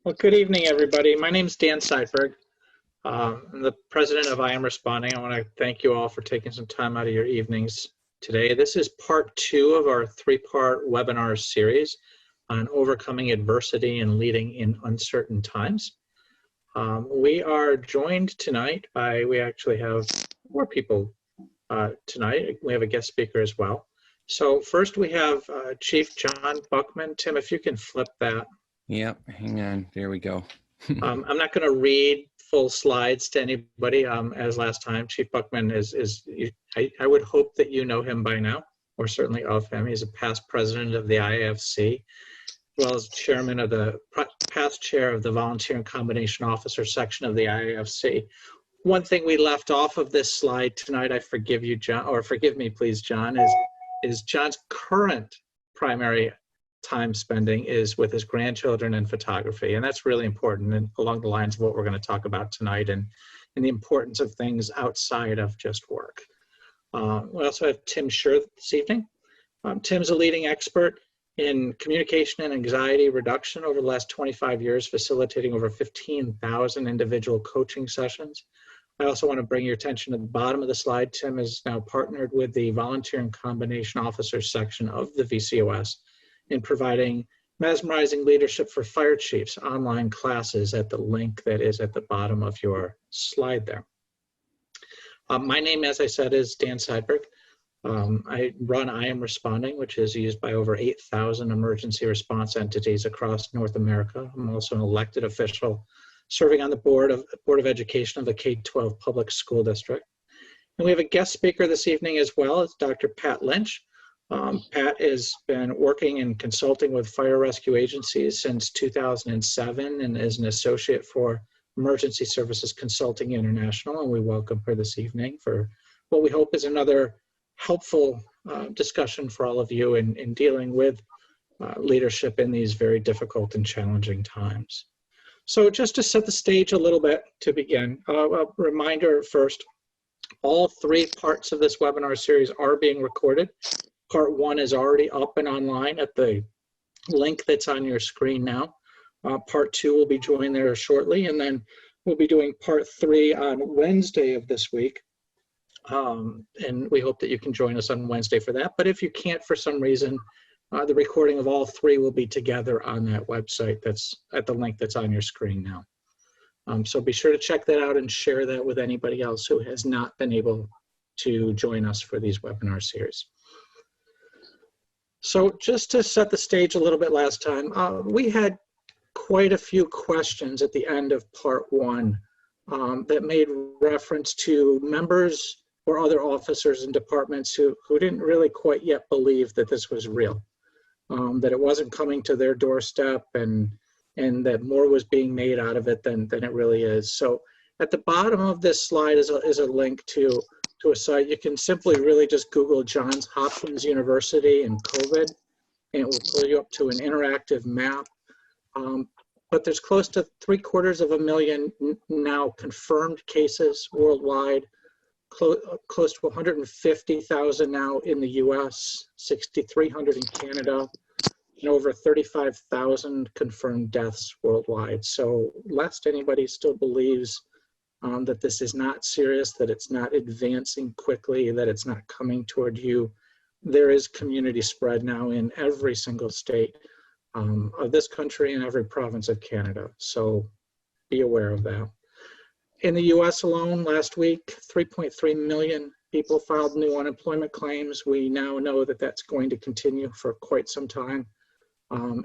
Well, good evening, everybody. My name is Dan Seidberg. I'm the president of I Am Responding. I want to thank you all for taking some time out of your evenings today. This is part 2 of our 3-part webinar series on overcoming adversity and leading in uncertain times. We are joined tonight by, we actually have more people tonight. We have a guest speaker as well. So first we have Chief John Buckman. Tim, if you can flip that. Yep, hang on, there we go. I'm not going to read full slides to anybody as last time. Chief Buckman I would hope that you know him by now, or certainly of him. He's a past president of the IAFC, as well as past chair of the Volunteer and Combination Officer section of the IAFC. One thing we left off of this slide tonight, I forgive you, John, or forgive me, please, John, is John's current primary time spending is with his grandchildren and photography, and that's really important and along the lines of what we're going to talk about tonight and the importance of things outside of just work. We also have Tim Scher this evening. Tim's a leading expert in communication and anxiety reduction over the last 25 years, facilitating over 15,000 individual coaching sessions. I also want to bring your attention to the bottom of the slide. Tim is now partnered with the Volunteer and Combination Officers section of the VCOS in providing mesmerizing leadership for fire chiefs online classes at the link that is at the bottom of your slide there. My name, as I said, is Dan Seidberg. I run I Am Responding, which is used by over 8,000 emergency response entities across North America. I'm also an elected official serving on the Board of Education of the K-12 Public School District. And we have a guest speaker this evening as well. It's Dr. Pat Lynch. Pat has been working and consulting with fire rescue agencies since 2007 and is an associate for Emergency Services Consulting International, and we welcome her this evening for what we hope is another helpful discussion for all of you in dealing with leadership in these very difficult and challenging times. So just to set the stage a little bit to begin, a reminder first, all 3 parts of this webinar series are being recorded. Part 1 is already up and online at the link that's on your screen now. Part 2 will be joined there shortly, and then we'll be doing part 3 on Wednesday of this week. And we hope that you can join us on Wednesday for that. But if you can't for some reason, the recording of all 3 will be together on that website that's at the link that's on your screen now. So be sure to check that out and share that with anybody else who has not been able to join us for these webinar series. So just to set the stage a little bit last time, we had quite a few questions at the end of part 1 that made reference to members or other officers and departments who didn't really quite yet believe that this was real, that it wasn't coming to their doorstep and that more was being made out of it than it really is. So at the bottom of this slide is a link to a site. You can simply really just Google Johns Hopkins University and COVID, and it will pull you up to an interactive map. But there's close to 750,000 now confirmed cases worldwide, close to 150,000 now in the US, 6,300 in Canada, and over 35,000 confirmed deaths worldwide. So lest anybody still believes that this is not serious, that it's not advancing quickly, that it's not coming toward you, there is community spread now in every single state of this country and every province of Canada. So be aware of that. In the US alone, last week, 3.3 million people filed new unemployment claims. We now know that that's going to continue for quite some time,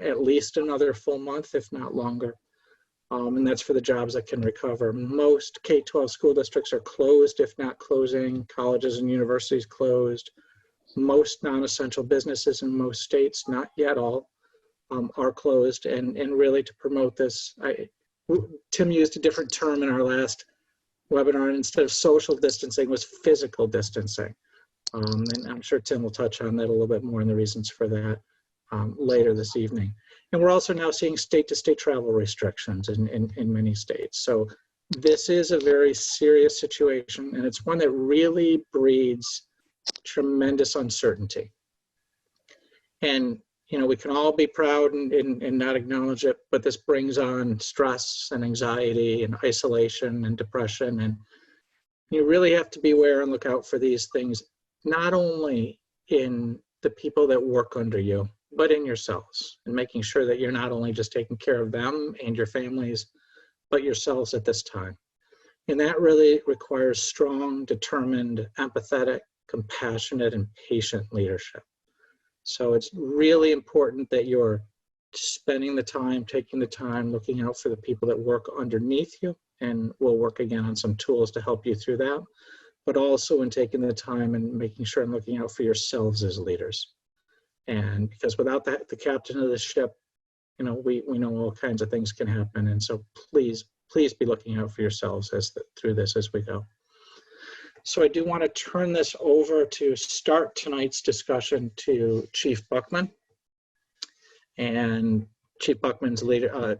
at least another full month, if not longer. And that's for the jobs that can recover. Most K-12 school districts are closed, if not closing. Colleges and universities closed. Most non-essential businesses in most states, not yet all, are closed. And really to promote this, Tim used a different term in our last webinar. Instead of social distancing, was physical distancing. And I'm sure Tim will touch on that a little bit more and the reasons for that later this evening. And we're also now seeing state-to-state travel restrictions in many states. So this is a very serious situation, and it's one that really breeds tremendous uncertainty. And you know, we can all be proud and not acknowledge it, but this brings on stress and anxiety and isolation and depression. And you really have to be aware and look out for these things, not only in the people that work under you, but in yourselves, and making sure that you're not only just taking care of them and your families, but yourselves at this time. And that really requires strong, determined, empathetic, compassionate, and patient leadership. So it's really important that you're spending the time, taking the time, looking out for the people that work underneath you, and we'll work again on some tools to help you through that, but also in taking the time and making sure and looking out for yourselves as leaders. And because without the captain of the ship, you know, we know all kinds of things can happen. And so please be looking out for yourselves through this as we go. So I do want to turn this over to start tonight's discussion to Chief Buckman, and Chief Buckman's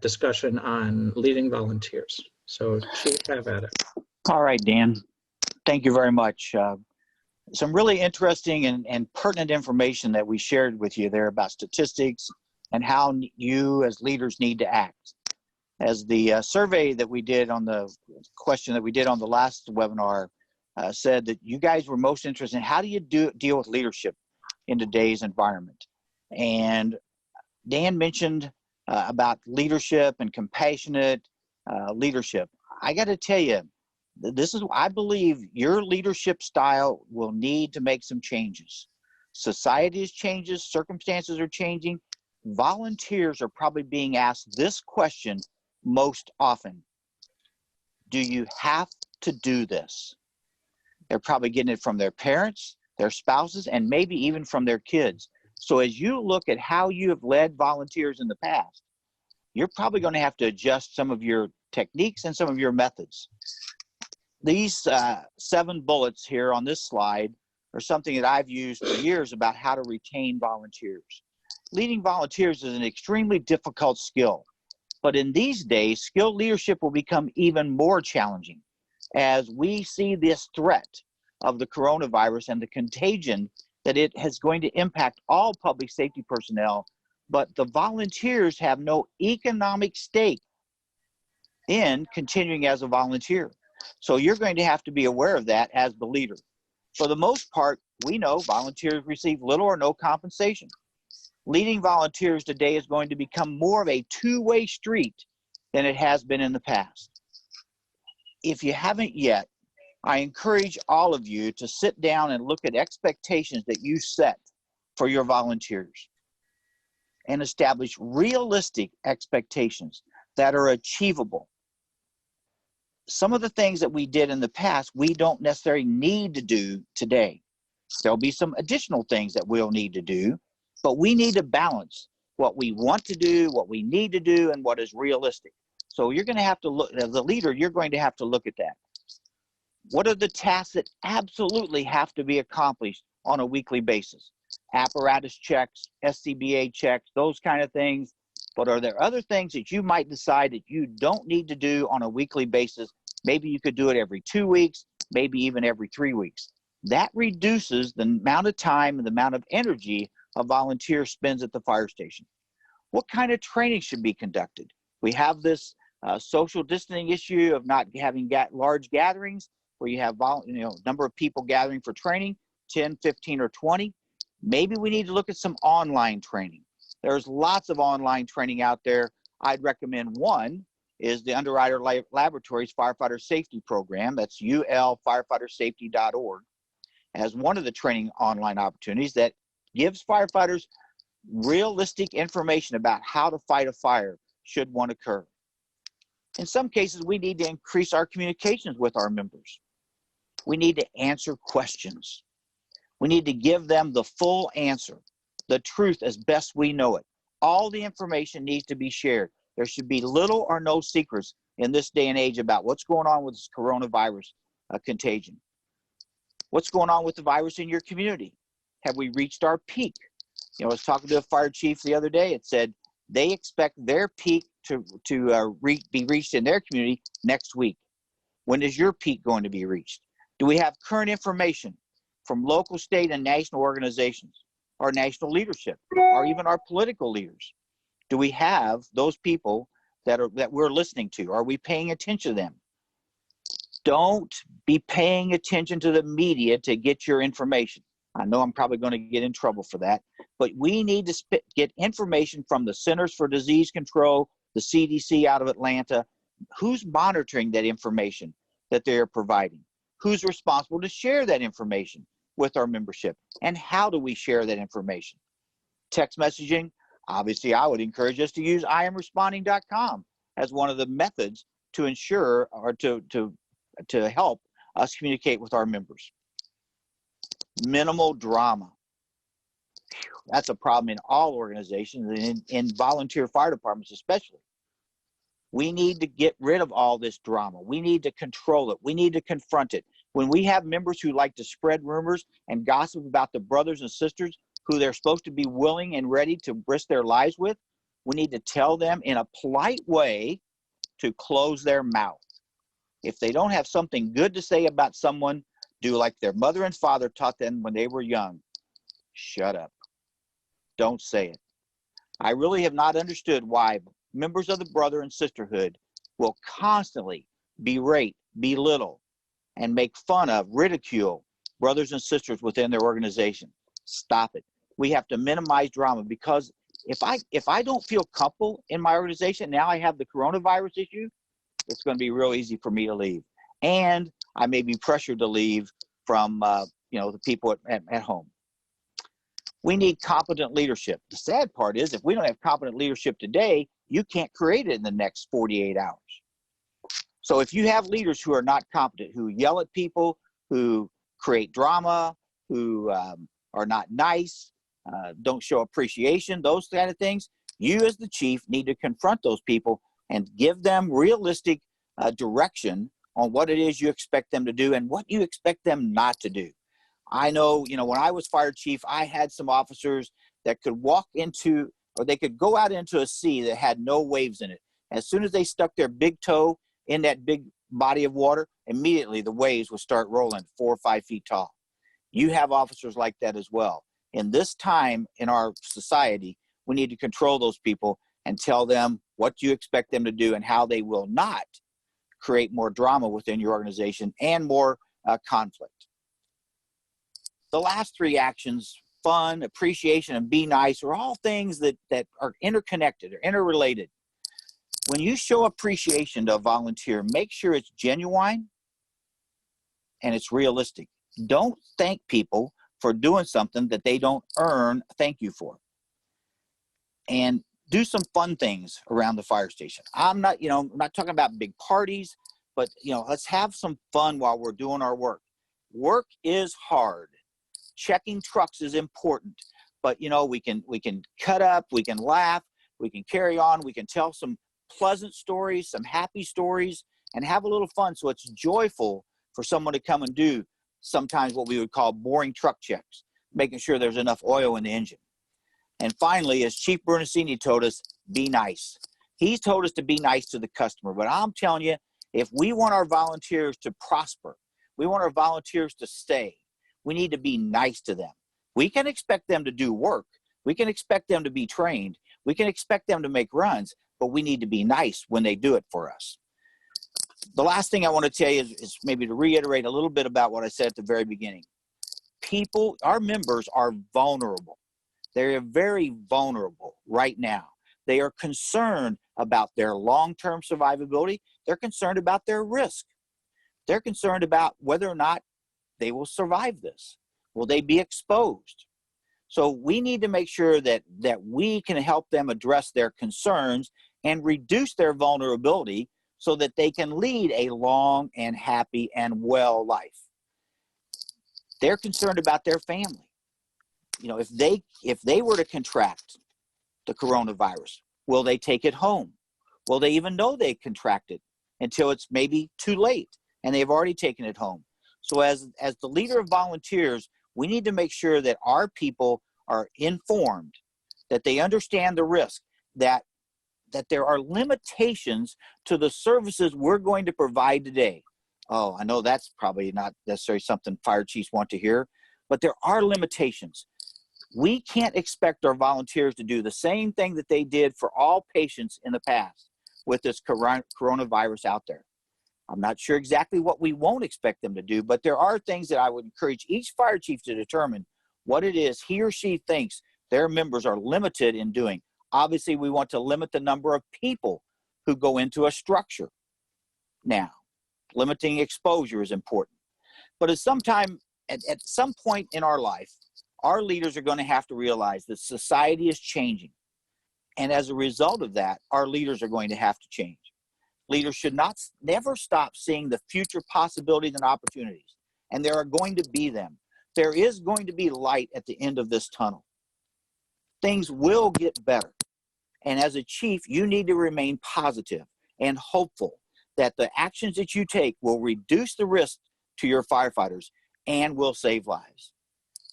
discussion on leading volunteers. So Chief, have at it. All right, Dan. Thank you very much. Some really interesting and pertinent information that we shared with you there about statistics and how you as leaders need to act. As the survey that we did on the question that we did on the last webinar said that you guys were most interested in how do you deal with leadership in today's environment. And Dan mentioned about leadership and compassionate leadership. I got to tell you, I believe your leadership style will need to make some changes. Society is changing, circumstances are changing. Volunteers are probably being asked this question most often. Do you have to do this? They're probably getting it from their parents, their spouses, and maybe even from their kids. So as you look at how you have led volunteers in the past, you're probably going to have to adjust some of your techniques and some of your methods. These 7 bullets here on this slide are something that I've used for years about how to retain volunteers. Leading volunteers is an extremely difficult skill, but in these days, skilled leadership will become even more challenging as we see this threat of the coronavirus and the contagion that it is going to impact all public safety personnel, but the volunteers have no economic stake in continuing as a volunteer. So you're going to have to be aware of that as the leader. For the most part, we know volunteers receive little or no compensation. Leading volunteers today is going to become more of a two-way street than it has been in the past. If you haven't yet, I encourage all of you to sit down and look at expectations that you set for your volunteers and establish realistic expectations that are achievable. Some of the things that we did in the past, we don't necessarily need to do today. There'll be some additional things that we'll need to do, but we need to balance what we want to do, what we need to do, and what is realistic. So you're going to have to look, as a leader, you're going to have to look at that. What are the tasks that absolutely have to be accomplished on a weekly basis? Apparatus checks, SCBA checks, those kind of things. But are there other things that you might decide that you don't need to do on a weekly basis? Maybe you could do it every 2 weeks, maybe even every 3 weeks. That reduces the amount of time and the amount of energy a volunteer spends at the fire station. What kind of training should be conducted? We have this social distancing issue of not having large gatherings where you have number of people gathering for training, 10, 15, or 20. Maybe we need to look at some online training. There's lots of online training out there. I'd recommend one is the Underwriter Laboratories Firefighter Safety Program. That's ulfirefightersafety.org as one of the training online opportunities that gives firefighters realistic information about how to fight a fire should one occur. In some cases, we need to increase our communications with our members. We need to answer questions. We need to give them the full answer, the truth as best we know it. All the information needs to be shared. There should be little or no secrets in this day and age about what's going on with this coronavirus contagion. What's going on with the virus in your community? Have we reached our peak? I was talking to a fire chief the other day. It said they expect their peak to be reached in their community next week. When is your peak going to be reached? Do we have current information from local, state, and national organizations? our national leadership, or even our political leaders? Do we have those people that we're listening to? Are we paying attention to them? Don't be paying attention to the media to get your information. I know I'm probably going to get in trouble for that, but we need to get information from the Centers for Disease Control, the CDC out of Atlanta. Who's monitoring that information that they're providing? Who's responsible to share that information with our membership? And how do we share that information? Text messaging, obviously I would encourage us to use IamResponding.com as one of the methods to ensure or to help us communicate with our members. Minimal drama. That's a problem in all organizations, and in volunteer fire departments especially. We need to get rid of all this drama. We need to control it. We need to confront it. When we have members who like to spread rumors and gossip about the brothers and sisters who they're supposed to be willing and ready to risk their lives with, we need to tell them in a polite way to close their mouth. If they don't have something good to say about someone, do like their mother and father taught them when they were young. Shut up. Don't say it. I really have not understood why members of the brother and sisterhood will constantly berate, belittle, and make fun of, ridicule brothers and sisters within their organization. Stop it. We have to minimize drama, because if I don't feel comfortable in my organization, now I have the coronavirus issue, it's going to be real easy for me to leave. And I may be pressured to leave from the people at home. We need competent leadership. The sad part is, if we don't have competent leadership today, you can't create it in the next 48 hours. So if you have leaders who are not competent, who yell at people, who create drama, who are not nice, don't show appreciation, those kind of things, you as the chief need to confront those people and give them realistic direction on what it is you expect them to do and what you expect them not to do. I know, when I was fire chief, I had some officers that could walk into, or they could go out into a sea that had no waves in it. As soon as they stuck their big toe in that big body of water, immediately the waves would start rolling 4 or 5 feet tall. You have officers like that as well. In this time in our society, we need to control those people and tell them what you expect them to do and how they will not create more drama within your organization and more conflict. The last 3 actions, fun, appreciation, and be nice, are all things that are interconnected or interrelated. When you show appreciation to a volunteer, make sure it's genuine and it's realistic. Don't thank people for doing something that they don't earn a thank you for. And do some fun things around the fire station. I'm not talking about big parties, but let's have some fun while we're doing our work. Work is hard. Checking trucks is important, but we can cut up, we can laugh, we can carry on, we can tell some pleasant stories, some happy stories, and have a little fun, so it's joyful for someone to come and do sometimes what we would call boring truck checks, making sure there's enough oil in the engine. And finally, as Chief Bernasini told us, be nice. He's told us to be nice to the customer, but I'm telling you, if we want our volunteers to prosper, we want our volunteers to stay, we need to be nice to them. We can expect them to do work. We can expect them to be trained. We can expect them to make runs, but we need to be nice when they do it for us. The last thing I want to tell you is maybe to reiterate a little bit about what I said at the very beginning. People, our members are vulnerable. They're very vulnerable right now. They are concerned about their long-term survivability. They're concerned about their risk. They're concerned about whether or not they will survive this. Will they be exposed? So we need to make sure that we can help them address their concerns and reduce their vulnerability so that they can lead a long and happy and well life. They're concerned about their family. If they were to contract the coronavirus, will they take it home? Will they even know they contracted until it's maybe too late and they've already taken it home? So as the leader of volunteers, we need to make sure that our people are informed, that they understand the risk, that there are limitations to the services we're going to provide today. Oh, I know that's probably not necessarily something fire chiefs want to hear, but there are limitations. We can't expect our volunteers to do the same thing that they did for all patients in the past with this coronavirus out there. I'm not sure exactly what we won't expect them to do, but there are things that I would encourage each fire chief to determine what it is he or she thinks their members are limited in doing. Obviously, we want to limit the number of people who go into a structure. Now, limiting exposure is important. But at some point in our life, our leaders are going to have to realize that society is changing. And as a result of that, our leaders are going to have to change. Leaders should never stop seeing the future possibilities and opportunities. And there are going to be them. There is going to be light at the end of this tunnel. Things will get better. And as a chief, you need to remain positive and hopeful that the actions that you take will reduce the risk to your firefighters and will save lives.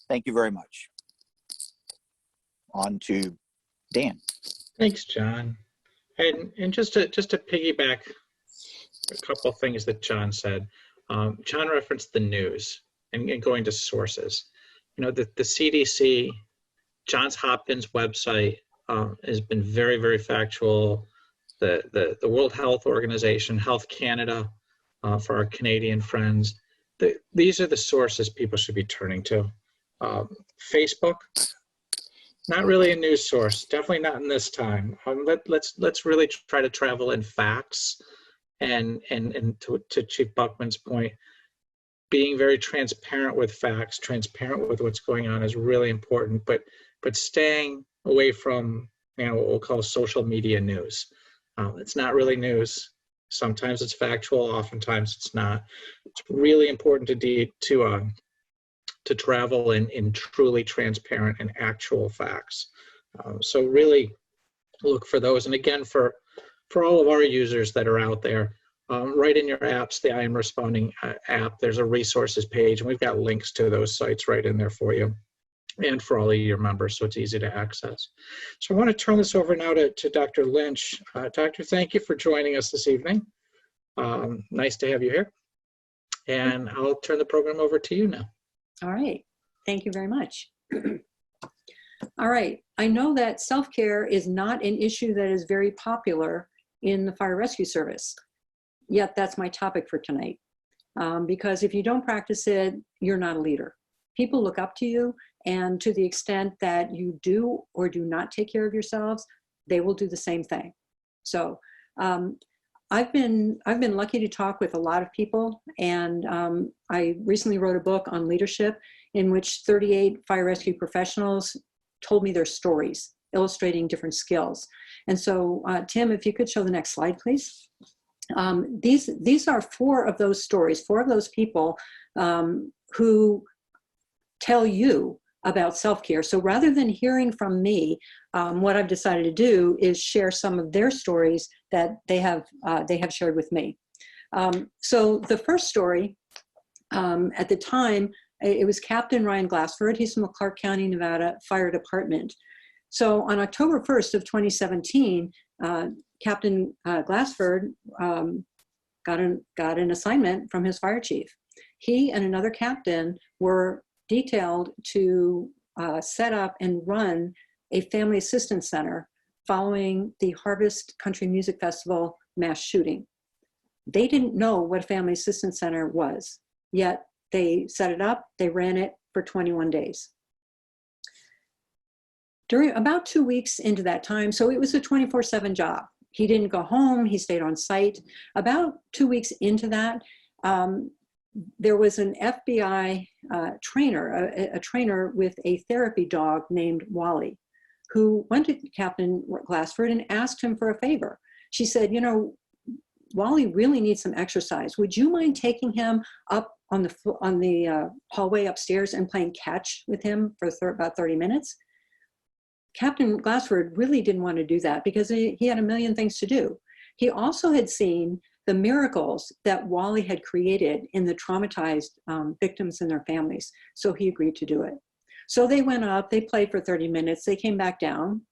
Thank you very much. On to Dan. Thanks, John. And just to piggyback a couple of things that John said, John referenced the news and going to sources. You know, the CDC, Johns Hopkins website has been very, very factual. The World Health Organization, Health Canada, for our Canadian friends, these are the sources people should be turning to. Facebook, not really a news source, definitely not in this time. Let's really try to travel in facts, and to Chief Buckman's point, being very transparent with facts, transparent with what's going on is really important, but staying away from, you know, what we'll call social media news. It's not really news. Sometimes it's factual, oftentimes it's not. It's really important to travel in truly transparent and actual facts. So really look for those. And again, for all of our users that are out there, right in your apps, the I Am Responding app, there's a resources page, and we've got links to those sites right in there for you and for all of your members, so it's easy to access. So I want to turn this over now to Dr. Lynch. Doctor, thank you for joining us this evening. Nice to have you here. And I'll turn the program over to you now. All right. Thank you very much. All right. I know that self-care is not an issue that is very popular in the fire rescue service. Yet that's my topic for tonight. Because if you don't practice it, you're not a leader. People look up to you, and to the extent that you do or do not take care of yourselves, they will do the same thing. So I've been lucky to talk with a lot of people, and I recently wrote a book on leadership in which 38 fire rescue professionals told me their stories, illustrating different skills. And so, Tim, if you could show the next slide, please. These are four of those stories, four of those people who tell you about self-care. So rather than hearing from me, what I've decided to do is share some of their stories that they have shared with me. So the first story, at the time, it was Captain Ryan Glassford. He's from the Clark County, Nevada Fire Department. So on October 1st of 2017, Captain Glassford got an assignment from his fire chief. He and another captain were detailed to set up and run a family assistance center following the Harvest Country Music Festival mass shooting. They didn't know what a family assistance center was, yet they set it up, they ran it for 21 days. During about 2 weeks into that time, so it was a 24/7 job. He didn't go home, he stayed on site. About 2 weeks into that, there was an FBI trainer, a trainer with a therapy dog named Wally, who went to Captain Glassford and asked him for a favor. She said, you know, Wally really needs some exercise. Would you mind taking him up on the hallway upstairs and playing catch with him for about 30 minutes? Captain Glassford really didn't want to do that because he had a million things to do. He also had seen the miracles that Wally had created in the traumatized victims and their families. So he agreed to do it. So they went up, they played for 30 minutes, they came back down.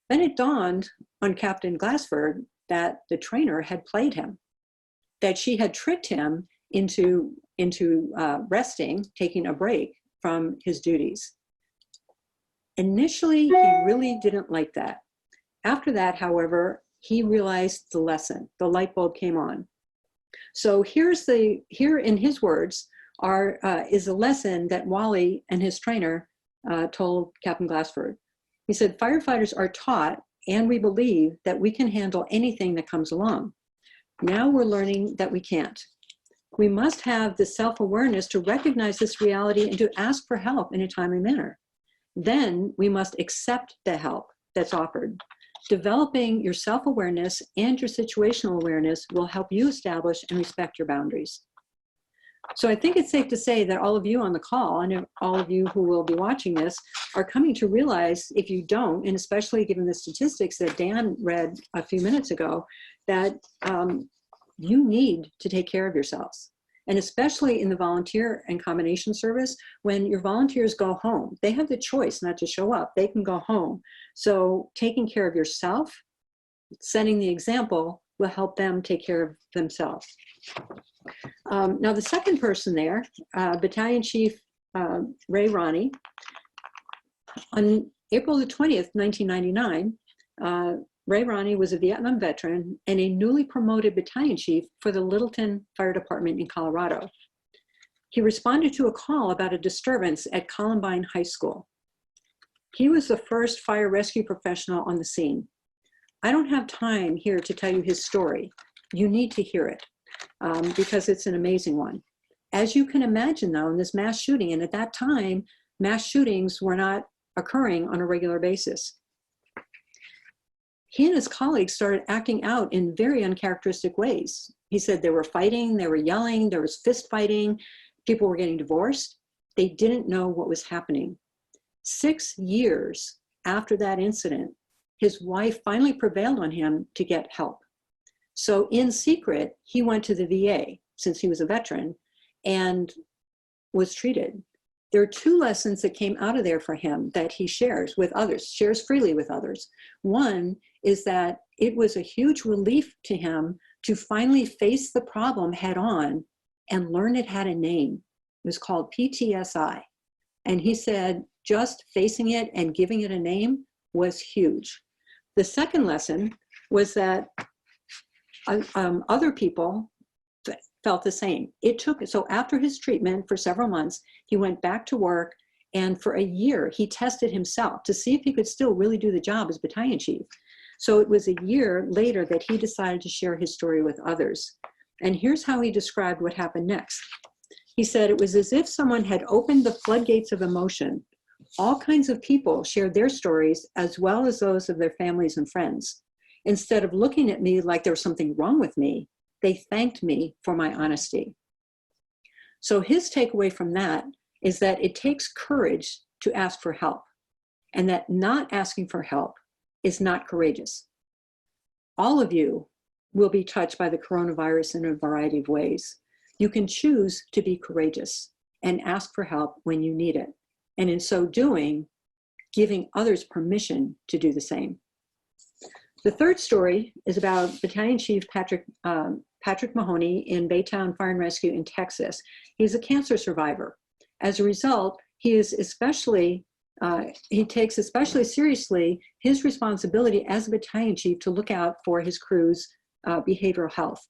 Then it dawned on Captain Glassford that the trainer had played him, that she had tricked him into resting, taking a break from his duties. Initially, he really didn't like that. After that, however, he realized the lesson. The light bulb came on. So here in his words is a lesson that Wally and his trainer told Captain Glassford. He said, firefighters are taught, and we believe, that we can handle anything that comes along. Now we're learning that we can't. We must have the self-awareness to recognize this reality and to ask for help in a timely manner. Then we must accept the help that's offered. Developing your self-awareness and your situational awareness will help you establish and respect your boundaries. So I think it's safe to say that all of you on the call and all of you who will be watching this are coming to realize, if you don't, and especially given the statistics that Dan read a few minutes ago, that you need to take care of yourselves. And especially in the volunteer and combination service, when your volunteers go home, they have the choice not to show up. They can go home. So taking care of yourself, setting the example, will help them take care of themselves. Now, the second person there, Battalion Chief Rahne, on April the 20th, 1999, Rahne was a Vietnam veteran and a newly promoted battalion chief for the Littleton Fire Department in Colorado. He responded to a call about a disturbance at Columbine High School. He was the first fire rescue professional on the scene. I don't have time here to tell you his story. You need to hear it because it's an amazing one. As you can imagine, though, in this mass shooting, and at that time, mass shootings were not occurring on a regular basis. He and his colleagues started acting out in very uncharacteristic ways. He said they were fighting, they were yelling, there was fist fighting, people were getting divorced. They didn't know what was happening. 6 years after that incident, his wife finally prevailed on him to get help. So in secret, he went to the VA, since he was a veteran, and was treated. There are two lessons that came out of there for him that he shares with others, shares freely with others. One is that it was a huge relief to him to finally face the problem head on and learn it had a name. It was called PTSI. And he said just facing it and giving it a name was huge. The second lesson was that other people felt the same. So after his treatment for several months, he went back to work, and for a year, he tested himself to see if he could still really do the job as battalion chief. So it was a year later that he decided to share his story with others. And here's how he described what happened next. He said, it was as if someone had opened the floodgates of emotion. All kinds of people shared their stories as well as those of their families and friends. Instead of looking at me like there was something wrong with me, they thanked me for my honesty. So his takeaway from that is that it takes courage to ask for help, and that not asking for help is not courageous. All of you will be touched by the coronavirus in a variety of ways. You can choose to be courageous and ask for help when you need it. And in so doing, giving others permission to do the same. The third story is about Battalion Chief Patrick Mahoney in Baytown Fire and Rescue in Texas. He's a cancer survivor. As a result, he takes especially seriously his responsibility as a battalion chief to look out for his crew's behavioral health.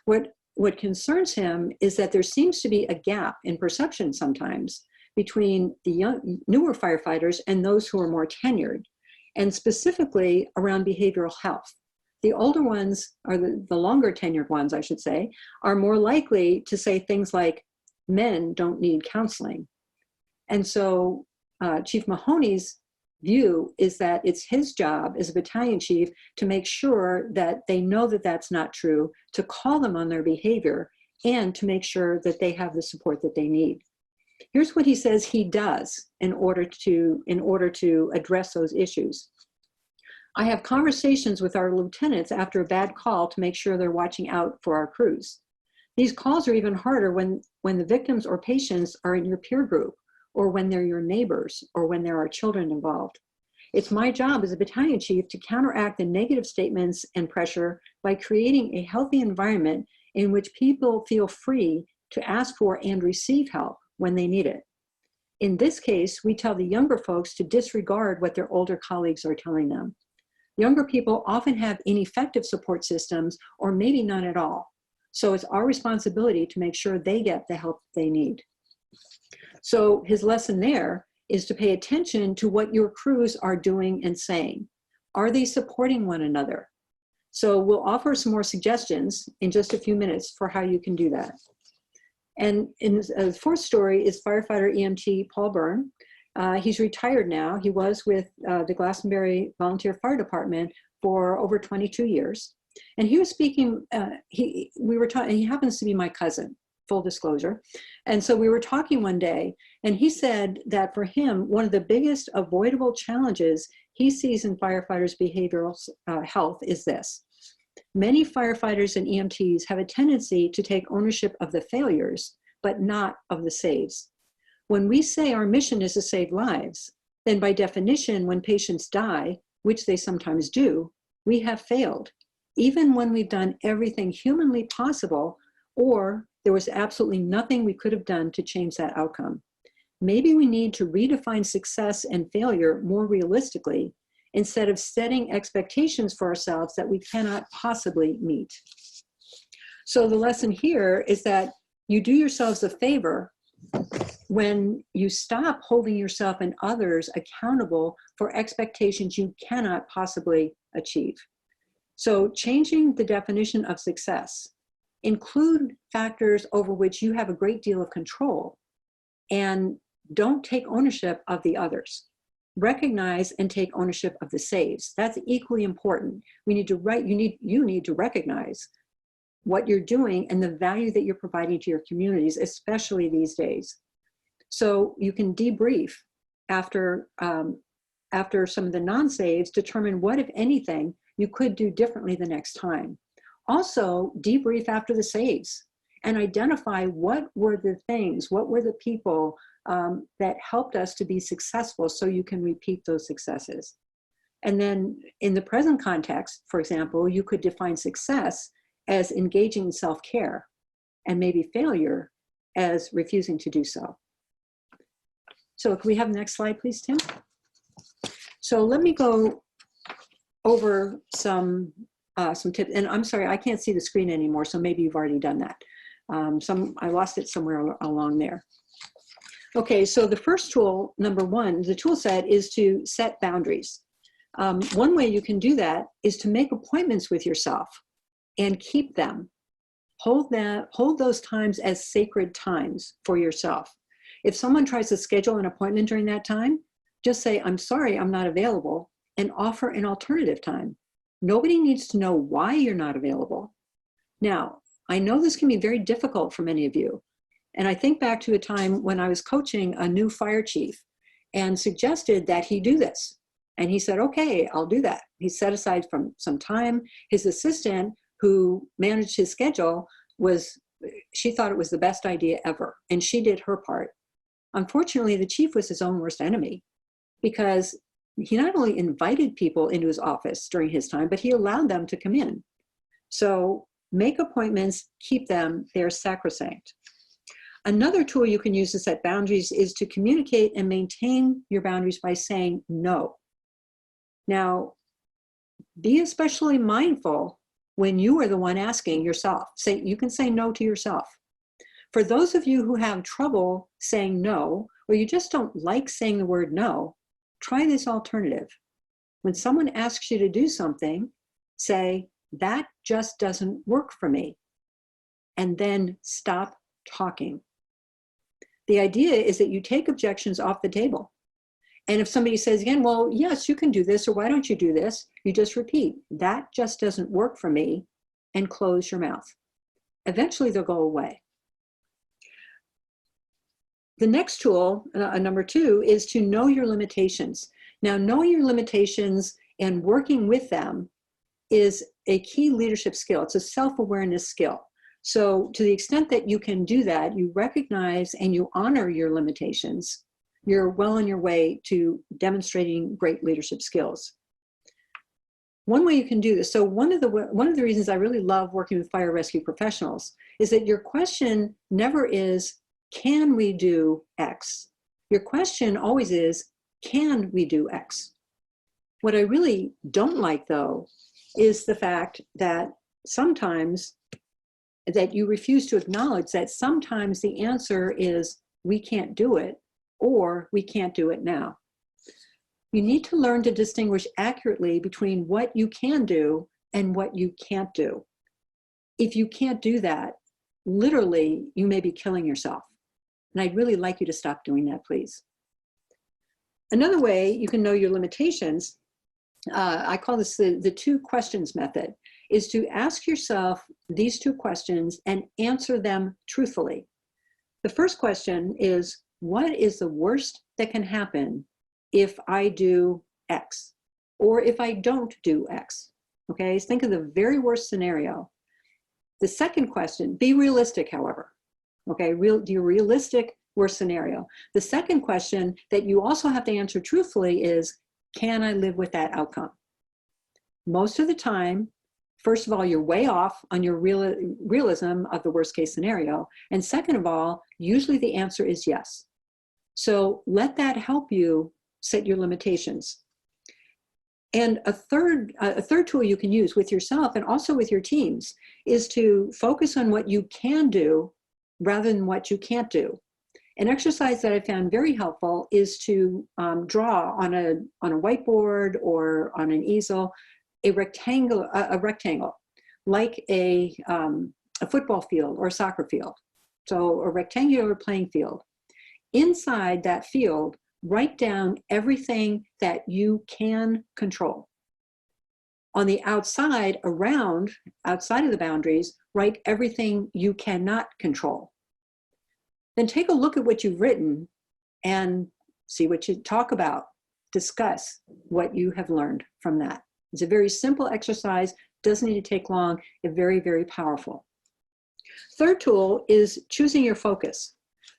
What concerns him is that there seems to be a gap in perception sometimes between the newer firefighters and those who are more tenured, and specifically around behavioral health. The older ones, or the longer tenured ones, I should say, are more likely to say things like, men don't need counseling. And so Chief Mahoney's view is that it's his job as a battalion chief to make sure that they know that that's not true, to call them on their behavior, and to make sure that they have the support that they need. Here's what he says he does in order to address those issues. I have conversations with our lieutenants after a bad call to make sure they're watching out for our crews. These calls are even harder when the victims or patients are in your peer group, or when they're your neighbors, or when there are children involved. It's my job as a battalion chief to counteract the negative statements and pressure by creating a healthy environment in which people feel free to ask for and receive help when they need it. In this case, we tell the younger folks to disregard what their older colleagues are telling them. Younger people often have ineffective support systems or maybe none at all. So it's our responsibility to make sure they get the help they need. So his lesson there is to pay attention to what your crews are doing and saying. Are they supporting one another? So we'll offer some more suggestions in just a few minutes for how you can do that. And in the fourth story is firefighter EMT Paul Byrne. He's retired now. He was with the Glastonbury Volunteer Fire Department for over 22 years. And he was speaking, we were talking, he happens to be my cousin, full disclosure. And so we were talking one day, and he said that for him, one of the biggest avoidable challenges he sees in firefighters' behavioral health is this. Many firefighters and EMTs have a tendency to take ownership of the failures, but not of the saves. When we say our mission is to save lives, then by definition, when patients die, which they sometimes do, we have failed, even when we've done everything humanly possible, or there was absolutely nothing we could have done to change that outcome. Maybe we need to redefine success and failure more realistically, instead of setting expectations for ourselves that we cannot possibly meet. So the lesson here is that you do yourselves a favor when you stop holding yourself and others accountable for expectations you cannot possibly achieve. So changing the definition of success, include factors over which you have a great deal of control, and don't take ownership of the others. Recognize and take ownership of the saves. That's equally important. We need to you need to recognize what you're doing and the value that you're providing to your communities, especially these days. So you can debrief after some of the non-saves, determine what, if anything, you could do differently the next time. Also, debrief after the saves and identify what were the things, what were the people that helped us to be successful, so you can repeat those successes. And then in the present context, for example, you could define success as engaging in self-care, and maybe failure as refusing to do so. So can we have the next slide, please, Tim? So let me go over some tips. And I'm sorry, I can't see the screen anymore, so maybe you've already done that. I lost it somewhere along there. Okay, so the first tool, number one, the tool set is to set boundaries. One way you can do that is to make appointments with yourself and keep them. Hold those times as sacred times for yourself. If someone tries to schedule an appointment during that time, just say, I'm sorry, I'm not available, and offer an alternative time. Nobody needs to know why you're not available. Now, I know this can be very difficult for many of you. And I think back to a time when I was coaching a new fire chief and suggested that he do this. And he said, okay, I'll do that. He set aside from some time. His assistant, who managed his schedule, she thought it was the best idea ever. And she did her part. Unfortunately, the chief was his own worst enemy, because he not only invited people into his office during his time, but he allowed them to come in. So make appointments, keep them, they're sacrosanct. Another tool you can use to set boundaries is to communicate and maintain your boundaries by saying no. Now, be especially mindful when you are the one asking yourself. You can say no to yourself. For those of you who have trouble saying no, or you just don't like saying the word no, try this alternative. When someone asks you to do something, say, that just doesn't work for me, and then stop talking. The idea is that you take objections off the table. And if somebody says again, well, yes, you can do this, or why don't you do this? You just repeat, that just doesn't work for me, and close your mouth. Eventually they'll go away. The next tool, number two, is to know your limitations. Now, knowing your limitations and working with them is a key leadership skill. It's a self-awareness skill. So to the extent that you can do that, you recognize and you honor your limitations, you're well on your way to demonstrating great leadership skills. One way you can do this, so one of the reasons I really love working with fire rescue professionals is that your question never is, can we do X? Your question always is, can we do X? What I really don't like, though, is the fact that sometimes that you refuse to acknowledge that sometimes the answer is we can't do it, or we can't do it now. You need to learn to distinguish accurately between what you can do and what you can't do. If you can't do that, literally, you may be killing yourself. And I'd really like you to stop doing that, please. Another way you can know your limitations, I call this the 2 questions method, is to ask yourself these 2 questions and answer them truthfully. The first question is, what is the worst that can happen if I do X, or if I don't do X? Okay, so think of the very worst scenario. The second question, be realistic, however. Okay, your realistic worst scenario. The second question that you also have to answer truthfully is, can I live with that outcome? Most of the time, first of all, you're way off on your realism of the worst case scenario. And second of all, usually the answer is yes. So let that help you set your limitations. And a third tool you can use with yourself and also with your teams is to focus on what you can do rather than what you can't do. An exercise that I found very helpful is to draw on a whiteboard or on an easel a rectangle, like a football field or a soccer field. So a rectangular playing field. Inside that field, write down everything that you can control. On the outside, outside of the boundaries, write everything you cannot control. Then take a look at what you've written and see what you talk about. Discuss what you have learned from that. It's a very simple exercise, doesn't need to take long, and very, very powerful. Third tool is choosing your focus.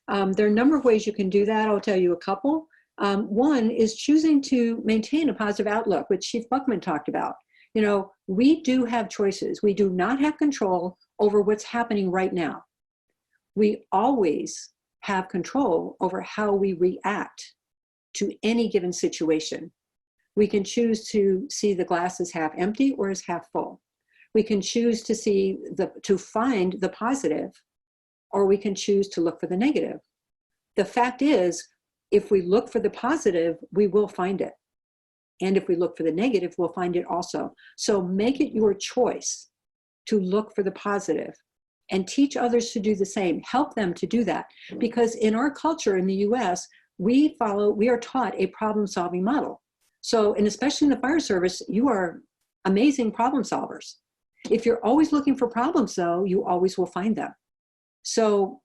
There are a number of ways you can do that. I'll tell you a couple. One is choosing to maintain a positive outlook, which Chief Buckman talked about. You know, we do have choices. We do not have control over what's happening right now. We always have control over how we react to any given situation. We can choose to see the glass as half empty or as half full. We can choose to find the positive, or we can choose to look for the negative. The fact is, if we look for the positive, we will find it. And if we look for the negative, we'll find it also. So make it your choice to look for the positive and teach others to do the same. Help them to do that. Because in our culture in the US, we are taught a problem-solving model. So, and especially in the fire service, you are amazing problem solvers. If you're always looking for problems, though, you always will find them. So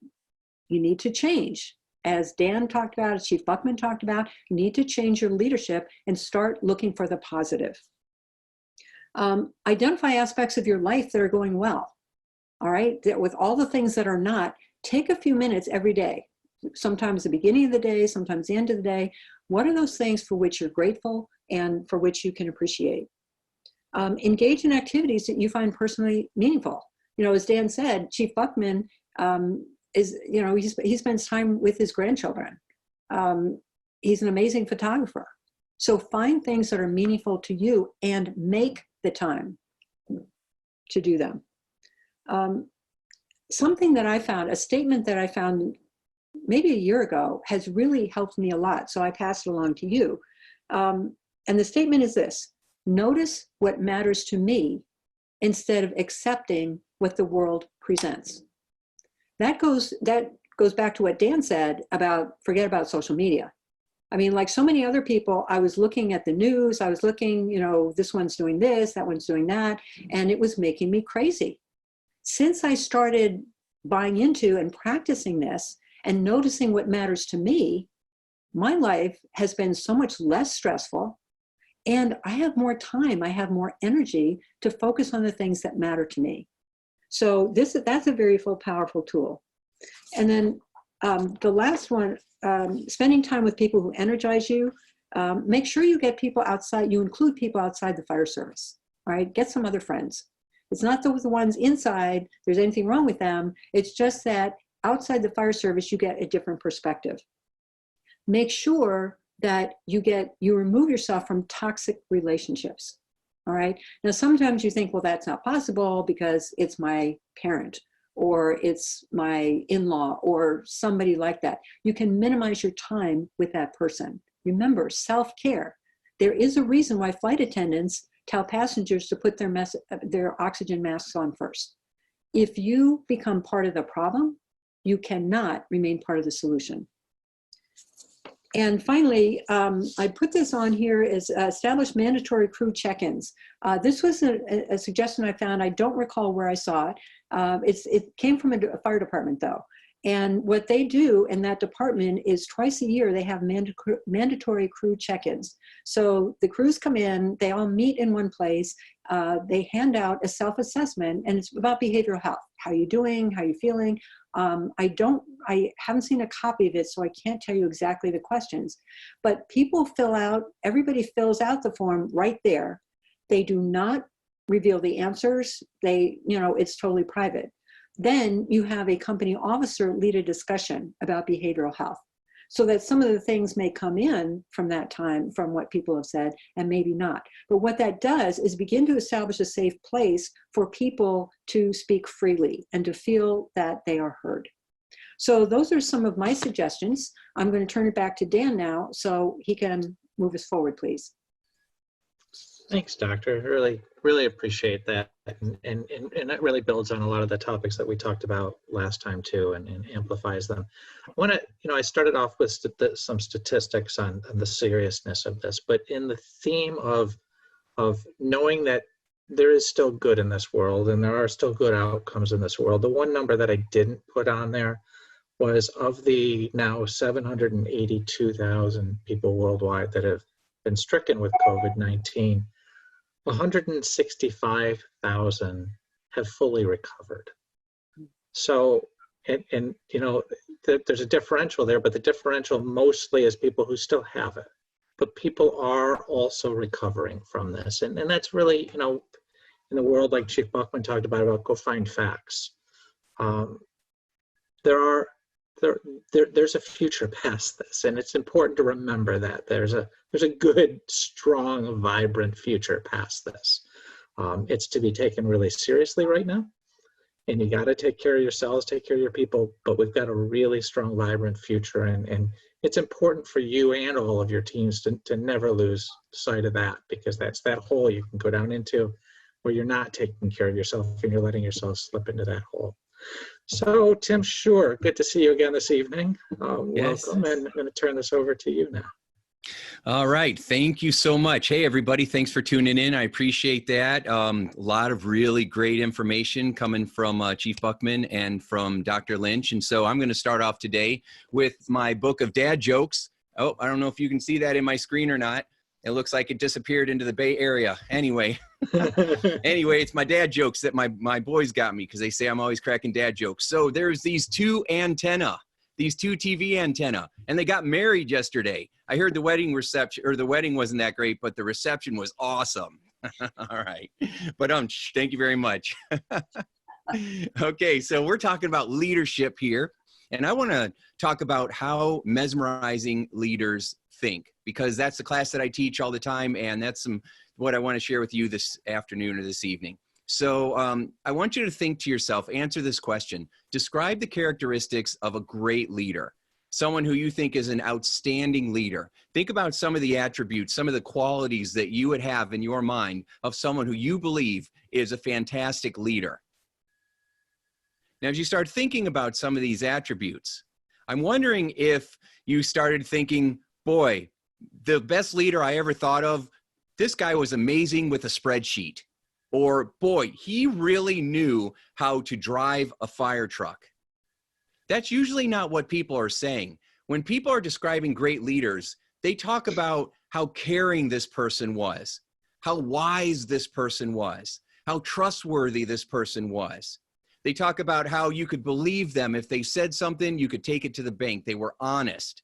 you need to change. As Dan talked about, as Chief Buckman talked about, you need to change your leadership and start looking for the positive. Identify aspects of your life that are going well. All right, with all the things that are not, take a few minutes every day. Sometimes the beginning of the day, sometimes the end of the day. What are those things for which you're grateful and for which you can appreciate? Engage in activities that you find personally meaningful. You know, as Dan said, Chief Buckman he spends time with his grandchildren. He's an amazing photographer. So find things that are meaningful to you and make the time to do them. Something that I found, a statement that I found maybe a year ago, has really helped me a lot. So I pass it along to you. And the statement is this: notice what matters to me instead of accepting what the world presents. That goes back to what Dan said about forget about social media. I mean, like so many other people, I was looking at the news, I was looking, you know, this one's doing this, that one's doing that, and it was making me crazy. Since I started buying into and practicing this and noticing what matters to me, my life has been so much less stressful, and I have more time, I have more energy to focus on the things that matter to me. So that's a very powerful tool. And then the last one, spending time with people who energize you. Make sure you get people outside, you include people outside the fire service, all right? Get some other friends. It's not the ones inside, there's anything wrong with them. It's just that outside the fire service, you get a different perspective. make sure that you remove yourself from toxic relationships. All right. Now, sometimes you think, well, that's not possible because it's my parent or it's my in-law or somebody like that. You can minimize your time with that person. Remember, self-care. There is a reason why flight attendants tell passengers to put their oxygen masks on first. If you become part of the problem, you cannot remain part of the solution. And finally, I put this on here as establish mandatory crew check-ins. This was a suggestion I found. I don't recall where I saw it. It came from a fire department, though. And what they do in that department is twice a year, they have mandatory crew check-ins. So the crews come in, they all meet in one place, they hand out a self-assessment, and it's about behavioral health. How are you doing? How are you feeling? I haven't seen a copy of it, so I can't tell you exactly the questions. But everybody fills out the form right there. They do not reveal the answers. It's totally private. Then you have a company officer lead a discussion about behavioral health, so that some of the things may come in from that time, from what people have said, and maybe not. But what that does is begin to establish a safe place for people to speak freely and to feel that they are heard. So those are some of my suggestions. I'm going to turn it back to Dan now so he can move us forward, please. Thanks, Doctor. Really, really appreciate that. And it really builds on a lot of the topics that we talked about last time too, and amplifies them. I started off with some statistics on the seriousness of this, but in the theme of knowing that there is still good in this world and there are still good outcomes in this world, the one number that I didn't put on there was, of the now 782,000 people worldwide that have been stricken with COVID-19, 165,000 have fully recovered. So, there's a differential there, but the differential mostly is people who still have it. But people are also recovering from this. And that's really, in the world, like Chief Buckman talked about go find facts. There's a future past this, and it's important to remember that there's a good, strong, vibrant future past this. It's to be taken really seriously right now, and you got to take care of yourselves, take care of your people, but we've got a really strong, vibrant future, and it's important for you and all of your teams to never lose sight of that, because that's that hole you can go down into where you're not taking care of yourself and you're letting yourself slip into that hole. So, Tim, sure, good to see you again this evening. Yes. Welcome, and I'm going to turn this over to you now. All right. Thank you so much. Hey, everybody. Thanks for tuning in. I appreciate that. A lot of really great information coming from Chief Buckman and from Dr. Lynch. And so I'm going to start off today with my book of dad jokes. Oh, I don't know if you can see that in my screen or not. It looks like it disappeared into the Bay Area. Anyway, it's my dad jokes that my boys got me, because they say I'm always cracking dad jokes. So there's these two TV antenna, and they got married yesterday. I heard the wedding reception, or the wedding wasn't that great, but the reception was awesome. All right. But thank you very much. Okay, so we're talking about leadership here, and I want to talk about how mesmerizing leaders think, because that's the class that I teach all the time, and that's what I want to share with you this afternoon or this evening. So I want you to think to yourself, answer this question. Describe the characteristics of a great leader, someone who you think is an outstanding leader. Think about some of the attributes, some of the qualities that you would have in your mind of someone who you believe is a fantastic leader. Now, as you start thinking about some of these attributes, I'm wondering if you started thinking, boy, the best leader I ever thought of, this guy was amazing with a spreadsheet. Or, boy, he really knew how to drive a fire truck. That's usually not what people are saying. When people are describing great leaders, they talk about how caring this person was, how wise this person was, how trustworthy this person was. They talk about how you could believe them. If they said something, you could take it to the bank. They were honest.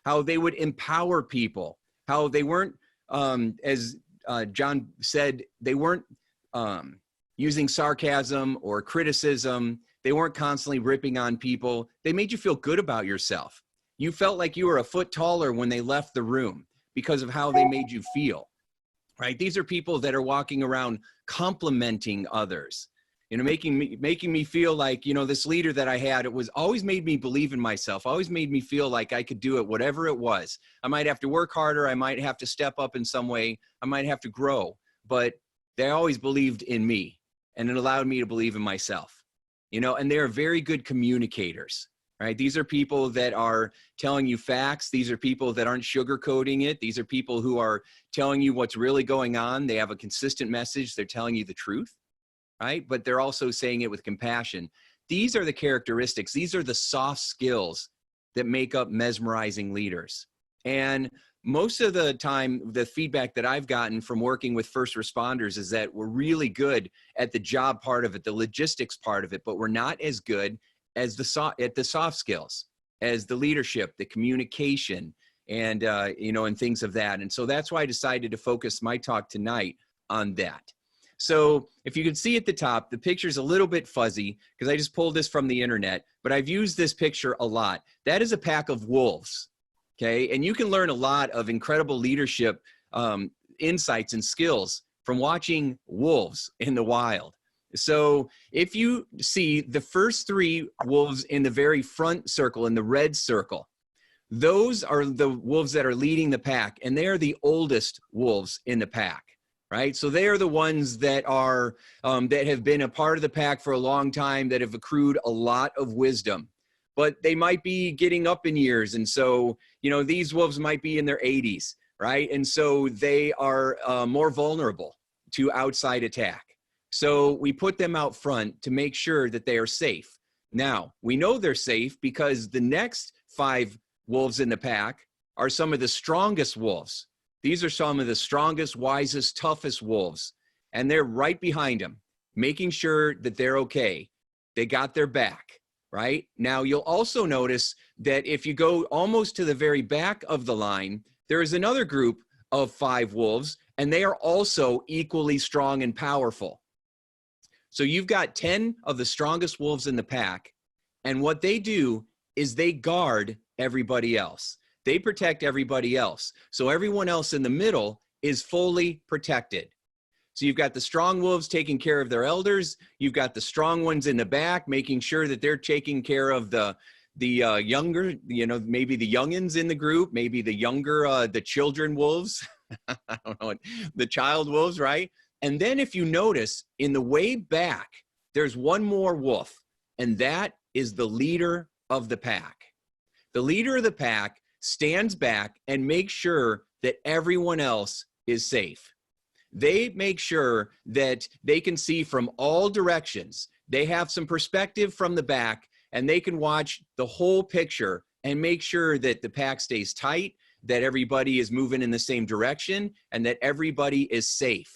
How they would empower people, how they weren't, as John said, they weren't using sarcasm or criticism. They weren't constantly ripping on people. They made you feel good about yourself. You felt like you were a foot taller when they left the room because of how they made you feel, right? These are people that are walking around complimenting others, you know, making me feel like, you know, this leader that I had, it was always made me believe in myself, always made me feel like I could do it, whatever it was. I might have to work harder. I might have to step up in some way. I might have to grow, but they always believed in me, and it allowed me to believe in myself, you know, and they're very good communicators, right? These are people that are telling you facts. These are people that aren't sugarcoating it. These are people who are telling you what's really going on. They have a consistent message. They're telling you the truth, right? But they're also saying it with compassion. These are the characteristics. These are the soft skills that make up mesmerizing leaders. And most of the time, the feedback that I've gotten from working with first responders is that we're really good at the job part of it, the logistics part of it, but we're not as good as at the soft skills, as the leadership, the communication, and you know, and things of that. And so that's why I decided to focus my talk tonight on that. So if you can see at the top, the picture's a little bit fuzzy because I just pulled this from the internet, but I've used this picture a lot. That is a pack of wolves. Okay, and you can learn a lot of incredible leadership insights and skills from watching wolves in the wild. So if you see the first 3 wolves in the very front circle, in the red circle, those are the wolves that are leading the pack, and they are the oldest wolves in the pack, right? So they are the ones that are that have been a part of the pack for a long time, that have accrued a lot of wisdom. But they might be getting up in years. And so, you know, these wolves might be in their 80s, right? And so they are more vulnerable to outside attack. So we put them out front to make sure that they are safe. Now, we know they're safe because the next 5 wolves in the pack are some of the strongest wolves. These are some of the strongest, wisest, toughest wolves. And they're right behind them, making sure that they're okay. They got their back. Right? Now, you'll also notice that if you go almost to the very back of the line, there is another group of 5 wolves, and they are also equally strong and powerful. So you've got 10 of the strongest wolves in the pack, and what they do is they guard everybody else. They protect everybody else. So everyone else in the middle is fully protected. So you've got the strong wolves taking care of their elders. You've got the strong ones in the back, making sure that they're taking care of the younger, you know, maybe the youngins in the group, maybe the younger, the children wolves, I don't know, the child wolves, right? And then if you notice in the way back, there's one more wolf, and that is the leader of the pack. The leader of the pack stands back and makes sure that everyone else is safe. They make sure that they can see from all directions. They have some perspective from the back, and they can watch the whole picture and make sure that the pack stays tight, that everybody is moving in the same direction, and that everybody is safe.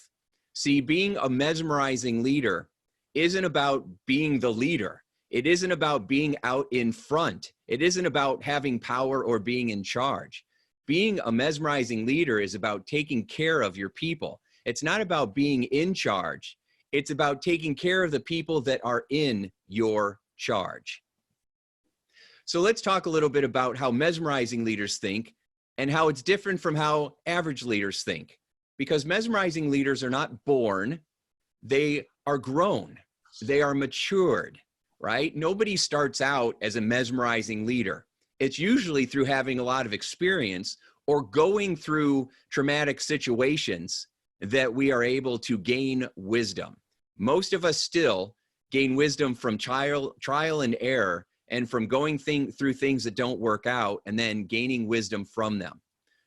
See, being a mesmerizing leader isn't about being the leader. It isn't about being out in front. It isn't about having power or being in charge. Being a mesmerizing leader is about taking care of your people. It's not about being in charge. It's about taking care of the people that are in your charge. So let's talk a little bit about how mesmerizing leaders think and how it's different from how average leaders think. Because mesmerizing leaders are not born, they are grown, they are matured, right? Nobody starts out as a mesmerizing leader. It's usually through having a lot of experience or going through traumatic situations that we are able to gain wisdom. Most of us still gain wisdom from trial and error and from going through things that don't work out and then gaining wisdom from them.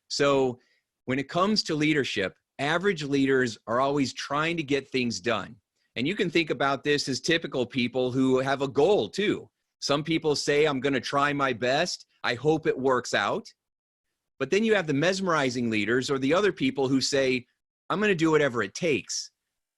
So when it comes to leadership, average leaders are always trying to get things done. And you can think about this as typical people who have a goal too. Some people say, I'm going to try my best. I hope it works out. But then you have the mesmerizing leaders or the other people who say, I'm going to do whatever it takes.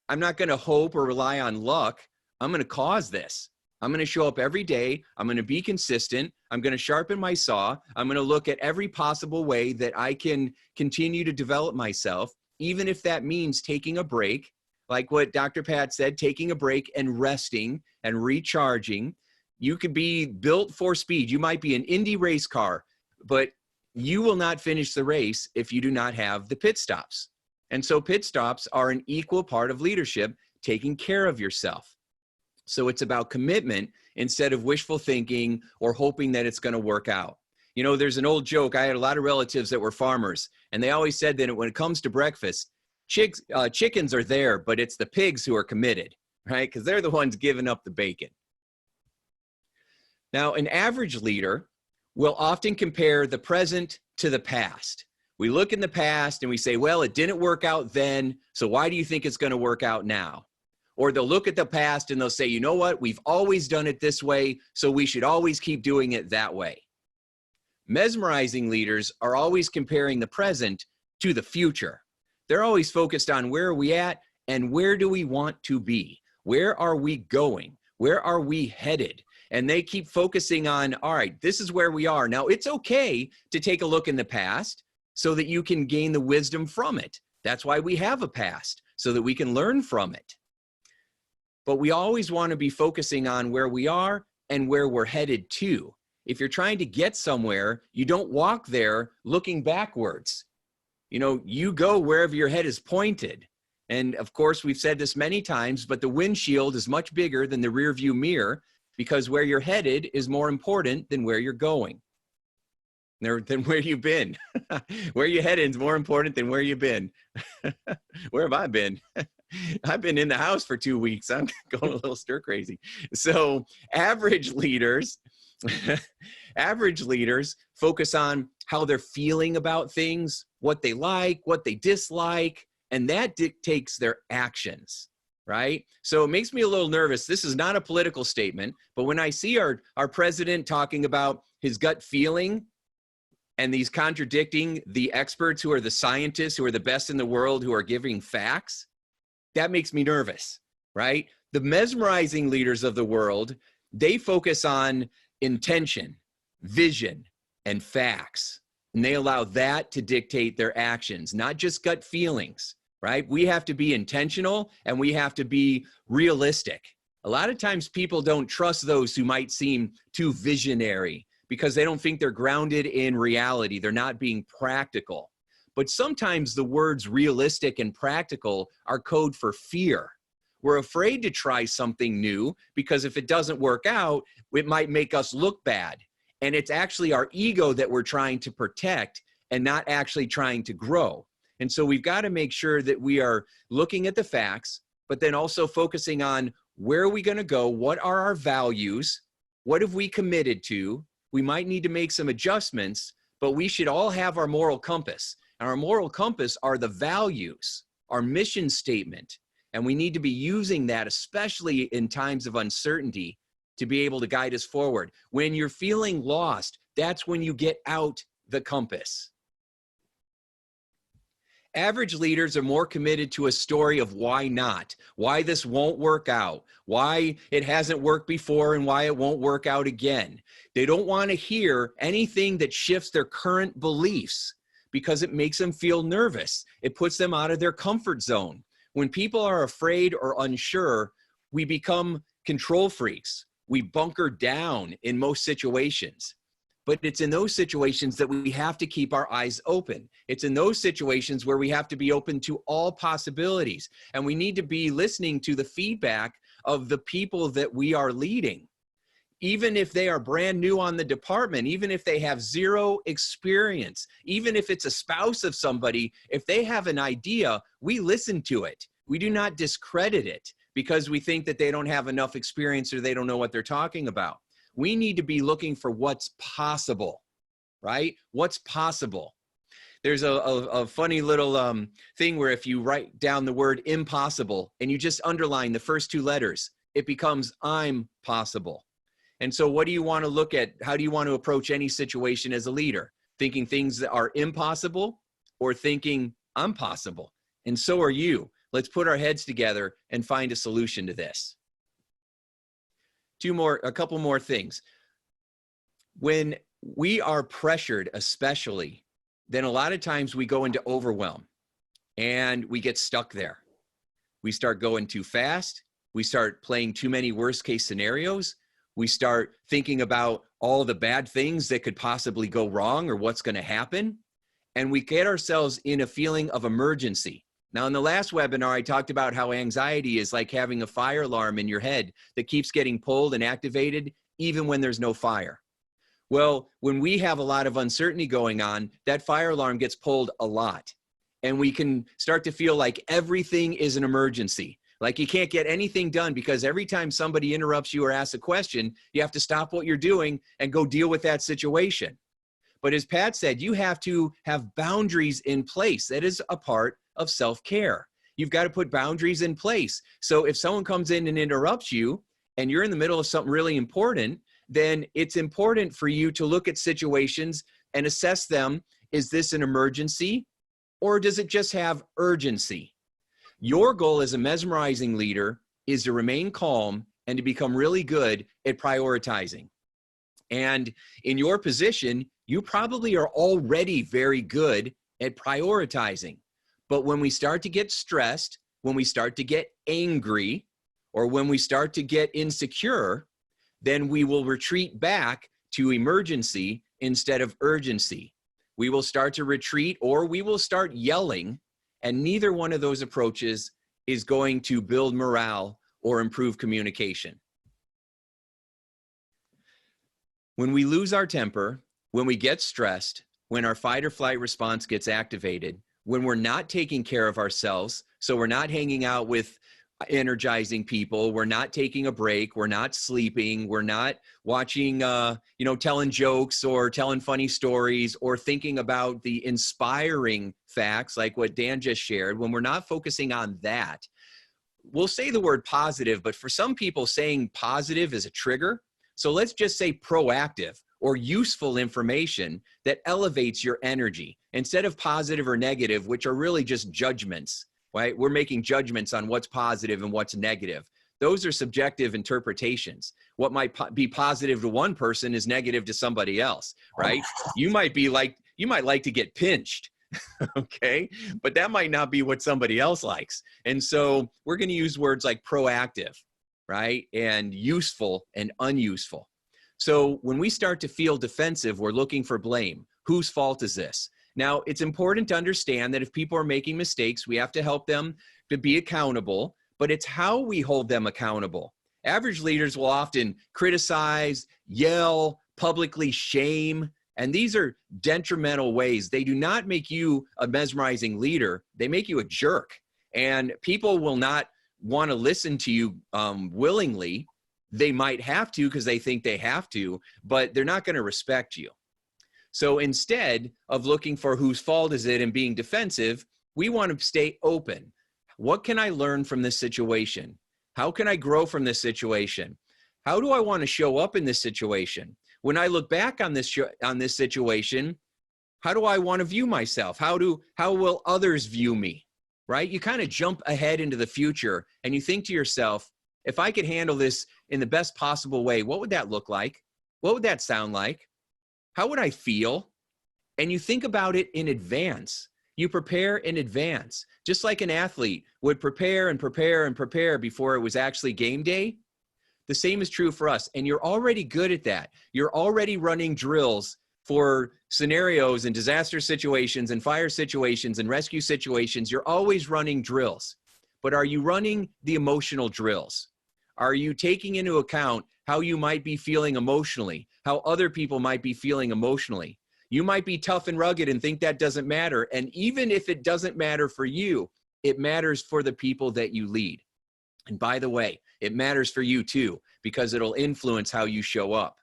I'm not going to hope or rely on luck. I'm going to cause this. I'm going to show up every day. I'm going to be consistent. I'm going to sharpen my saw. I'm going to look at every possible way that I can continue to develop myself, even if that means taking a break, like what Dr. Pat said, taking a break and resting and recharging. You could be built for speed. You might be an Indy race car but you will not finish the race if you do not have the pit stops. And so pit stops are an equal part of leadership, taking care of yourself. So it's about commitment instead of wishful thinking or hoping that it's going to work out. You know, there's an old joke. I had a lot of relatives that were farmers, and they always said that when it comes to breakfast, chickens are there, but it's the pigs who are committed, right? Because they're the ones giving up the bacon. Now, an average leader will often compare the present to the past. We look in the past and we say, well, it didn't work out then, so why do you think it's going to work out now? Or they'll look at the past and they'll say, you know what, we've always done it this way, so we should always keep doing it that way. Mesmerizing leaders are always comparing the present to the future. They're always focused on where are we at and where do we want to be? Where are we going? Where are we headed? And they keep focusing on, all right, this is where we are. Now, it's okay to take a look in the past so that you can gain the wisdom from it. That's why we have a past, so that we can learn from it. But we always want to be focusing on where we are and where we're headed to. If you're trying to get somewhere, you don't walk there looking backwards. You know, you go wherever your head is pointed. And of course, we've said this many times, but the windshield is much bigger than the rear view mirror, because where you're headed is more important than where you're going, than where you've been. Where you're headed is more important than where you've been. Where have I been? I've been in the house for 2 weeks. I'm going a little stir crazy. So average leaders, average leaders focus on how they're feeling about things, what they like, what they dislike, and that dictates their actions. Right? So it makes me a little nervous. This is not a political statement, but when I see our president talking about his gut feeling and these contradicting the experts who are the scientists who are the best in the world who are giving facts, that makes me nervous, right? The mesmerizing leaders of the world, they focus on intention, vision, and facts, and they allow that to dictate their actions, not just gut feelings. Right? We have to be intentional and we have to be realistic. A lot of times people don't trust those who might seem too visionary because they don't think they're grounded in reality. They're not being practical. But sometimes the words realistic and practical are code for fear. We're afraid to try something new because if it doesn't work out, it might make us look bad. And it's actually our ego that we're trying to protect and not actually trying to grow. And so we've got to make sure that we are looking at the facts, but then also focusing on where are we going to go? What are our values? What have we committed to? We might need to make some adjustments, but we should all have our moral compass. And our moral compass are the values, our mission statement. And we need to be using that, especially in times of uncertainty, to be able to guide us forward. When you're feeling lost, that's when you get out the compass. Average leaders are more committed to a story of why not, why this won't work out, why it hasn't worked before and why it won't work out again. They don't want to hear anything that shifts their current beliefs because it makes them feel nervous. It puts them out of their comfort zone. When people are afraid or unsure, we become control freaks. We bunker down in most situations. But it's in those situations that we have to keep our eyes open. It's in those situations where we have to be open to all possibilities. And we need to be listening to the feedback of the people that we are leading. Even if they are brand new on the department, even if they have zero experience, even if it's a spouse of somebody, if they have an idea, we listen to it. We do not discredit it because we think that they don't have enough experience or they don't know what they're talking about. We need to be looking for what's possible, right? What's possible. There's a funny little thing where if you write down the word impossible and you just underline the first two letters, it becomes I'm possible. And so what do you want to look at? How do you want to approach any situation as a leader? Thinking things that are impossible or thinking I'm possible? And so are you. Let's put our heads together and find a solution to this. A couple more things. When we are pressured, especially, then a lot of times we go into overwhelm and we get stuck there. We start going too fast. We start playing too many worst case scenarios. We start thinking about all the bad things that could possibly go wrong or what's going to happen. And we get ourselves in a feeling of emergency. Now, in the last webinar, I talked about how anxiety is like having a fire alarm in your head that keeps getting pulled and activated even when there's no fire. Well, when we have a lot of uncertainty going on, that fire alarm gets pulled a lot. And we can start to feel like everything is an emergency. Like you can't get anything done because every time somebody interrupts you or asks a question, you have to stop what you're doing and go deal with that situation. But as Pat said, you have to have boundaries in place. That is a part of self-care. You've got to put boundaries in place. So if someone comes in and interrupts you and you're in the middle of something really important, then it's important for you to look at situations and assess them. Is this an emergency or does it just have urgency? Your goal as a mesmerizing leader is to remain calm and to become really good at prioritizing. And in your position, you probably are already very good at prioritizing. But when we start to get stressed, when we start to get angry, or when we start to get insecure, then we will retreat back to emergency instead of urgency. We will start to retreat or we will start yelling, and neither one of those approaches is going to build morale or improve communication. When we lose our temper, when we get stressed, when our fight or flight response gets activated, when we're not taking care of ourselves, so we're not hanging out with energizing people, we're not taking a break, we're not sleeping, we're not watching, telling jokes or telling funny stories or thinking about the inspiring facts like what Dan just shared, when we're not focusing on that, we'll say the word positive, but for some people saying positive is a trigger. So let's just say proactive or useful information that elevates your energy instead of positive or negative, which are really just judgments, right? We're making judgments on what's positive and what's negative. Those are subjective interpretations. What might be positive to one person is negative to somebody else, right? You might like to get pinched, okay? But that might not be what somebody else likes. And so we're going to use words like proactive, right? And useful and unuseful. So when we start to feel defensive, we're looking for blame. Whose fault is this? Now, it's important to understand that if people are making mistakes, we have to help them to be accountable, but it's how we hold them accountable. Average leaders will often criticize, yell, publicly shame, and these are detrimental ways. They do not make you a mesmerizing leader. They make you a jerk, and people will not want to listen to you willingly. They might have to because they think they have to, but they're not going to respect you. So instead of looking for whose fault is it and being defensive, we want to stay open. What can I learn from this situation? How can I grow from this situation? How do I want to show up in this situation? When I look back on this situation, how do I want to view myself? How will others view me? Right? You kind of jump ahead into the future and you think to yourself, if I could handle this in the best possible way, what would that look like? What would that sound like? How would I feel? And you think about it in advance. You prepare in advance, just like an athlete would prepare and prepare and prepare before it was actually game day. The same is true for us. And you're already good at that. You're already running drills for scenarios and disaster situations and fire situations and rescue situations. You're always running drills. But are you running the emotional drills? Are you taking into account how you might be feeling emotionally, how other people might be feeling emotionally? You might be tough and rugged and think that doesn't matter. And even if it doesn't matter for you, it matters for the people that you lead. And by the way, it matters for you too, because it'll influence how you show up.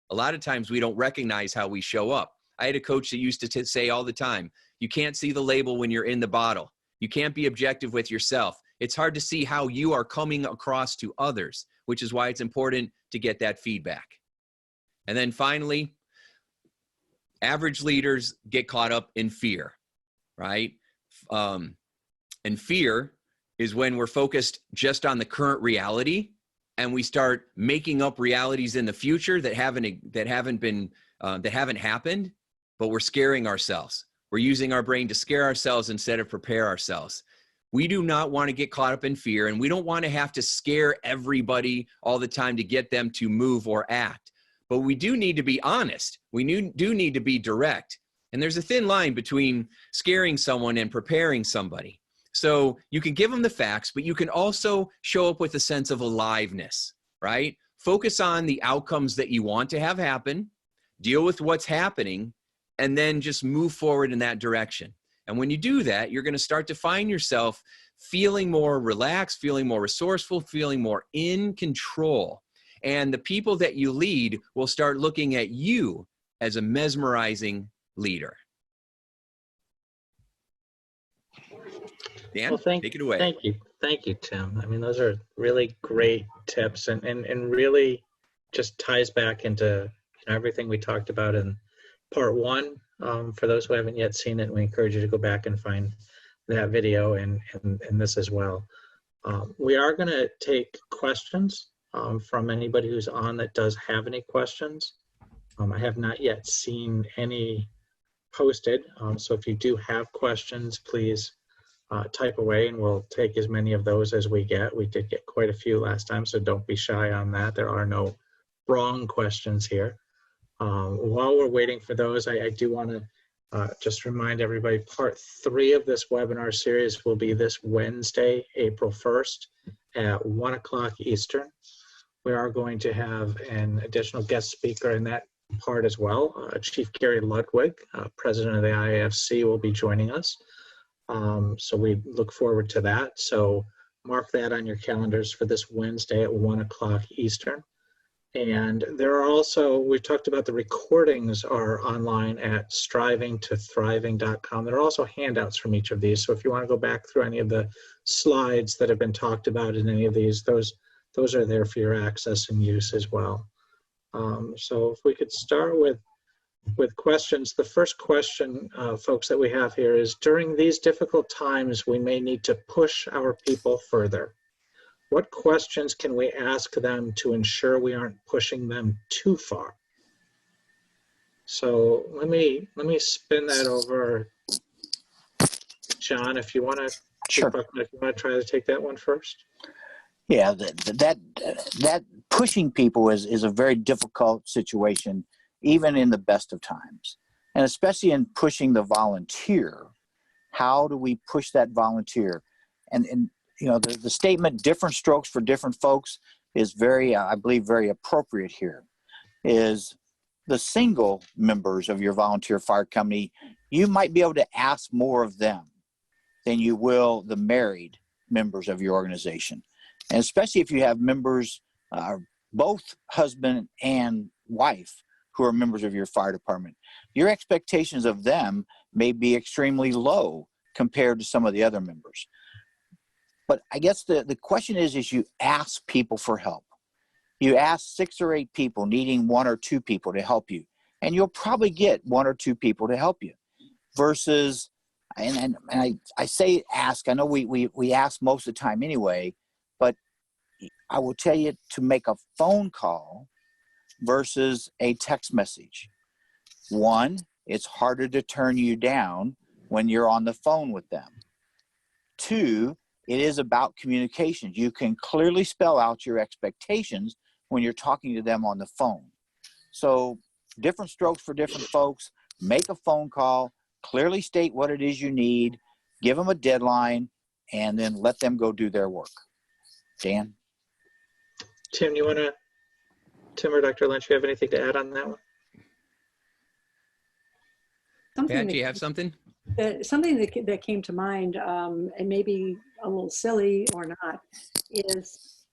A lot of times we don't recognize how we show up. I had a coach that used to say all the time, you can't see the label when you're in the bottle. You can't be objective with yourself. It's hard to see how you are coming across to others, which is why it's important to get that feedback. And then finally, average leaders get caught up in fear, right? And fear is when we're focused just on the current reality and we start making up realities in the future that haven't happened, but we're scaring ourselves. We're using our brain to scare ourselves instead of prepare ourselves. We do not want to get caught up in fear, and we don't want to have to scare everybody all the time to get them to move or act. But we do need to be honest. We do need to be direct. And there's a thin line between scaring someone and preparing somebody. So you can give them the facts, but you can also show up with a sense of aliveness, right? Focus on the outcomes that you want to have happen, deal with what's happening, and then just move forward in that direction. And when you do that, you're going to start to find yourself feeling more relaxed, feeling more resourceful, feeling more in control. And the people that you lead will start looking at you as a mesmerizing leader. Dan, Well, take it away. Thank you, Tim. I mean, those are really great tips and really just ties back into everything we talked about in part one. For those who haven't yet seen it, we encourage you to go back and find that video and this as well. We are going to take questions from anybody who's on that does have any questions. I have not yet seen any posted, so if you do have questions, please type away and we'll take as many of those as we get. We did get quite a few last time, so don't be shy on that. There are no wrong questions here. While we're waiting for those, I do want to just remind everybody, part 3 of this webinar series will be this Wednesday, April 1st at 1 o'clock Eastern. We are going to have an additional guest speaker in that part as well. Chief Gary Ludwig, president of the IAFC, will be joining us. So we look forward to that. So mark that on your calendars for this Wednesday at 1 o'clock Eastern. And there are also, we talked about the recordings are online at strivingtothriving.com. There are also handouts from each of these. So if you want to go back through any of the slides that have been talked about in any of these, those are there for your access and use as well. So if we could start with questions. The first question, folks, that we have here is, during these difficult times, we may need to push our people further. What questions can we ask them to ensure we aren't pushing them too far? So let me spin that over. John, if you want to, Sure. If you want to try to take that one first. Yeah, that pushing people is a very difficult situation, even in the best of times. And especially in pushing the volunteer. How do we push that volunteer? And you know, the statement, different strokes for different folks, is very, I believe, very appropriate here. Is the single members of your volunteer fire company, you might be able to ask more of them than you will the married members of your organization. And especially if you have members, both husband and wife, who are members of your fire department, your expectations of them may be extremely low compared to some of the other members. But I guess the question is you ask people for help. You ask 6 or 8 people needing 1 or 2 people to help you, and you'll probably get 1 or 2 people to help you. Versus, and I say ask, I know we ask most of the time anyway, but I will tell you to make a phone call versus a text message. 1, it's harder to turn you down when you're on the phone with them. 2, it is about communication. You can clearly spell out your expectations when you're talking to them on the phone. So different strokes for different folks. Make a phone call, clearly state what it is you need, give them a deadline, and then let them go do their work. Dan? Tim, Tim or Dr. Lynch, you have anything to add on that one? Pat, do you have something? Something that came to mind, and maybe a little silly or not, is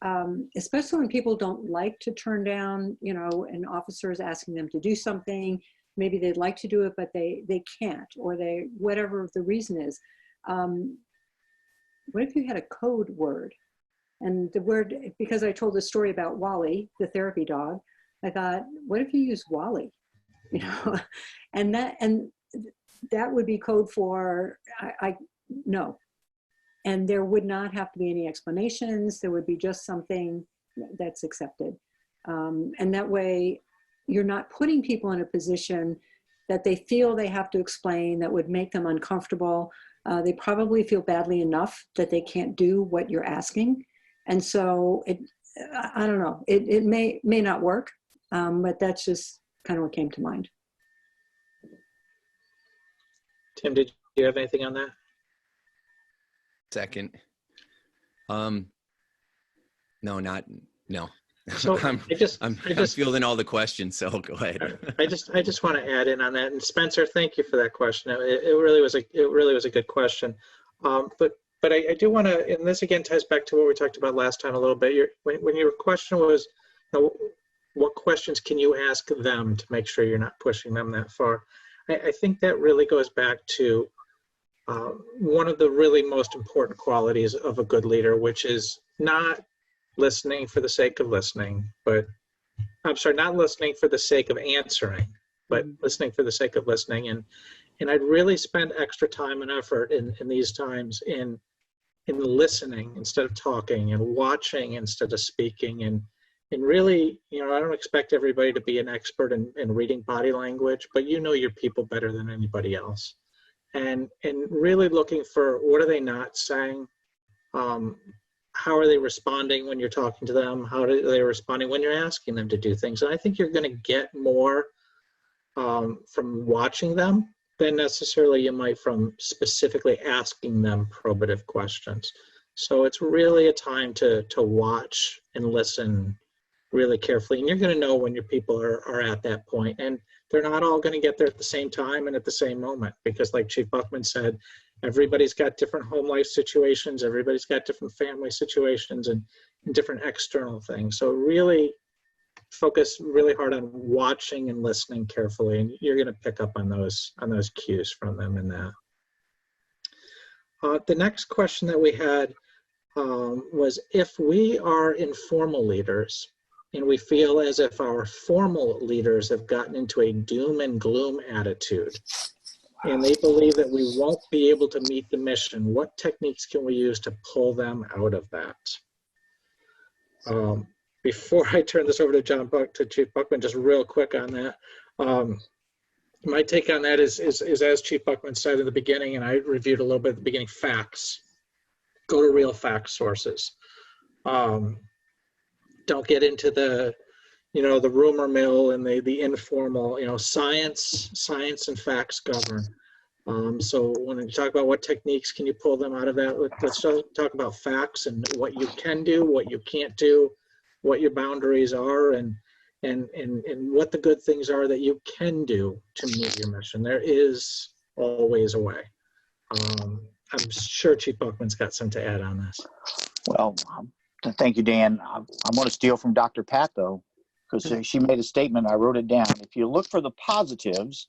especially when people don't like to turn down, an officer is asking them to do something. Maybe they'd like to do it, but they can't, or whatever the reason is. What if you had a code word? And the word, because I told the story about Wally, the therapy dog, I thought, what if you use Wally? And that would be code for no. And there would not have to be any explanations. There would be just something that's accepted. And that way you're not putting people in a position that they feel they have to explain that would make them uncomfortable. They probably feel badly enough that they can't do what you're asking. And so I don't know, it may not work, but that's just kind of what came to mind. Tim, did you have anything on that? Second. No. So I'm fielding all the questions, so go ahead. I just want to add in on that. And Spencer, thank you for that question. It really was a good question. But I do want to, and this again ties back to what we talked about last time a little bit. When your question was, what questions can you ask them to make sure you're not pushing them that far? I think that really goes back to one of the really most important qualities of a good leader, which is not listening for the sake of listening, but I'm sorry, not listening for the sake of answering, but listening for the sake of listening. And I'd really spend extra time and effort in these times in listening instead of talking, and watching instead of speaking. And really, I don't expect everybody to be an expert in reading body language, but you know your people better than anybody else. And really looking for, what are they not saying? How are they responding when you're talking to them? How are they responding when you're asking them to do things? And I think you're going to get more from watching them than necessarily you might from specifically asking them probative questions. So it's really a time to watch and listen really carefully. And you're going to know when your people are at that point. And they're not all going to get there at the same time and at the same moment, because like Chief Buckman said, everybody's got different home life situations, everybody's got different family situations and different external things. So really focus really hard on watching and listening carefully, and you're going to pick up on those cues from them in that. The next question that we had was, if we are informal leaders and we feel as if our formal leaders have gotten into a doom and gloom attitude, and they believe that we won't be able to meet the mission, what techniques can we use to pull them out of that? Before I turn this over to Chief Buckman, just real quick on that. My take on that is as Chief Buckman said in the beginning, and I reviewed a little bit at the beginning, facts. Go to real fact sources. Don't get into the rumor mill and the informal, science and facts govern. So when you talk about what techniques can you pull them out of that, let's talk about facts and what you can do, what you can't do, what your boundaries are, and what the good things are that you can do to meet your mission. There is always a way. I'm sure Chief Buckman's got some to add on this. Well, thank you, Dan. I'm going to steal from Dr. Pat, though, because she made a statement. I wrote it down. If you look for the positives,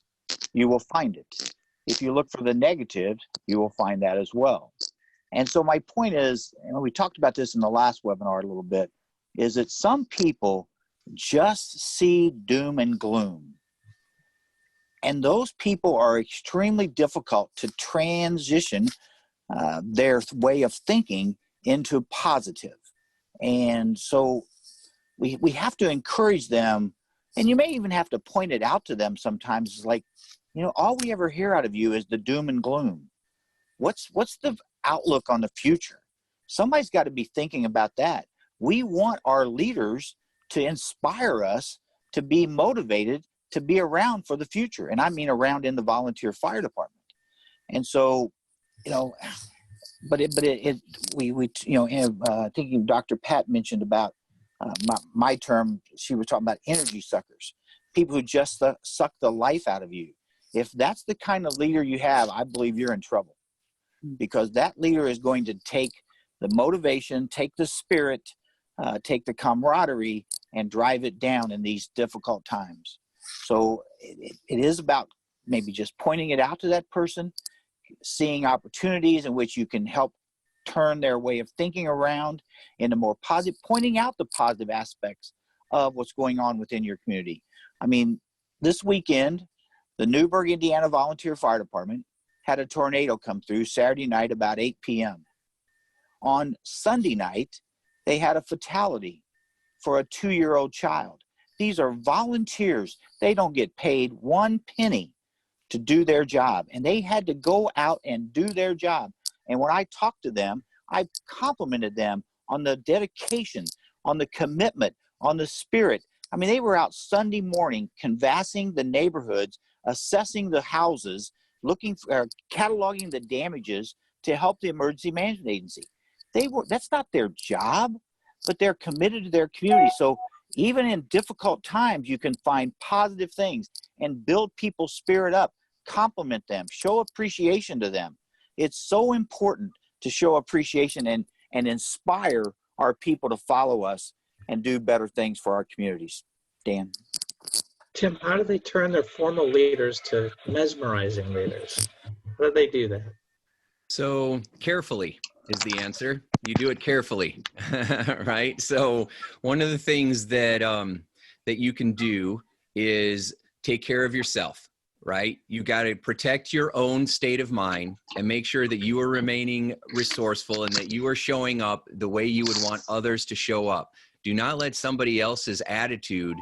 you will find it. If you look for the negative, you will find that as well. And so my point is, we talked about this in the last webinar a little bit, is that some people just see doom and gloom. And those people are extremely difficult to transition their way of thinking into positive. And so we have to encourage them, and you may even have to point it out to them sometimes. It's like, all we ever hear out of you is the doom and gloom. What's the outlook on the future? Somebody's got to be thinking about that. We want our leaders to inspire us to be motivated to be around for the future. And I mean around in the volunteer fire department. And so, thinking Dr. Pat mentioned about my term, she was talking about energy suckers, people who just suck the life out of you. If that's the kind of leader you have, I believe you're in trouble, because that leader is going to take the motivation, take the spirit, take the camaraderie, and drive it down in these difficult times. So it is about maybe just pointing it out to that person, seeing opportunities in which you can help turn their way of thinking around into more positive, pointing out the positive aspects of what's going on within your community. I mean, this weekend, the Newburgh, Indiana Volunteer Fire Department had a tornado come through Saturday night about 8 p.m. On Sunday night, they had a fatality for a 2-year-old child. These are volunteers. They don't get paid one penny to do their job. And they had to go out and do their job. And when I talked to them, I complimented them on the dedication, on the commitment, on the spirit. I mean, they were out Sunday morning canvassing the neighborhoods, assessing the houses, looking for, cataloging the damages to help the emergency management agency. That's not their job, but they're committed to their community. So even in difficult times, you can find positive things and build people's spirit up, compliment them, show appreciation to them. It's so important to show appreciation and inspire our people to follow us and do better things for our communities. Dan. Tim, how do they turn their formal leaders to mesmerizing leaders? How do they do that? So carefully is the answer. You do it carefully, right? So one of the things that that you can do is take care of yourself, right? You got to protect your own state of mind and make sure that you are remaining resourceful and that you are showing up the way you would want others to show up. Do not let somebody else's attitude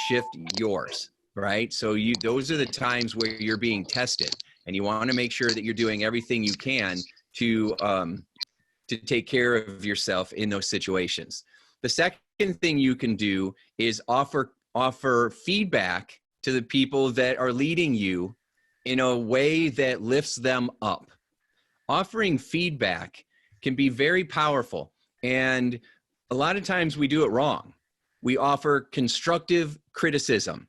shift yours, right? So those are the times where you're being tested, and you want to make sure that you're doing everything you can to take care of yourself in those situations. The second thing you can do is offer feedback to the people that are leading you in a way that lifts them up. Offering feedback can be very powerful, and a lot of times we do it wrong. We offer constructive criticism.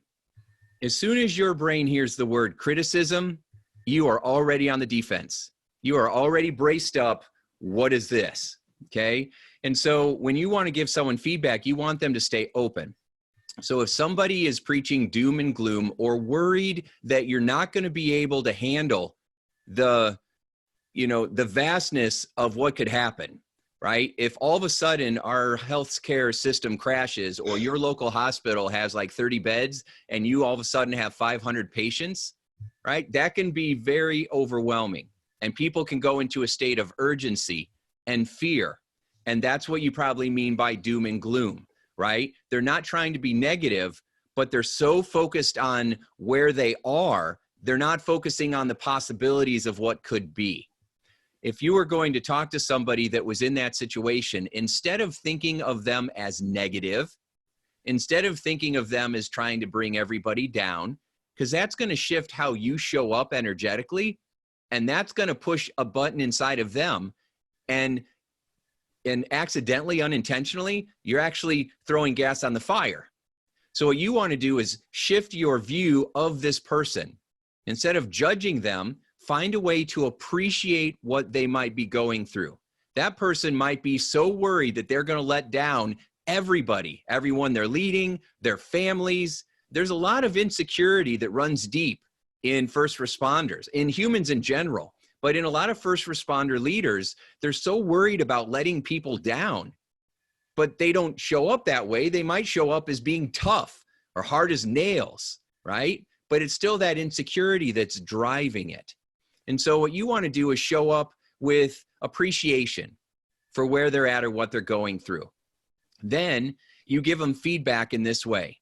As soon as your brain hears the word criticism, you are already on the defense. You are already braced up. What is this? Okay. And so when you want to give someone feedback, you want them to stay open. So if somebody is preaching doom and gloom or worried that you're not going to be able to handle the vastness of what could happen, right? If all of a sudden our healthcare system crashes, or your local hospital has like 30 beds and you all of a sudden have 500 patients, right? That can be very overwhelming, and people can go into a state of urgency and fear. And that's what you probably mean by doom and gloom, right? They're not trying to be negative, but they're so focused on where they are, they're not focusing on the possibilities of what could be. If you were going to talk to somebody that was in that situation, instead of thinking of them as negative, instead of thinking of them as trying to bring everybody down, because that's going to shift how you show up energetically, and that's going to push a button inside of them, and accidentally, unintentionally, you're actually throwing gas on the fire. So what you want to do is shift your view of this person. Instead of judging them, find a way to appreciate what they might be going through. That person might be so worried that they're going to let down everyone they're leading, their families. There's a lot of insecurity that runs deep in first responders, in humans in general. But in a lot of first responder leaders, they're so worried about letting people down, but they don't show up that way. They might show up as being tough or hard as nails, right? But it's still that insecurity that's driving it. And so what you want to do is show up with appreciation for where they're at or what they're going through. Then you give them feedback in this way.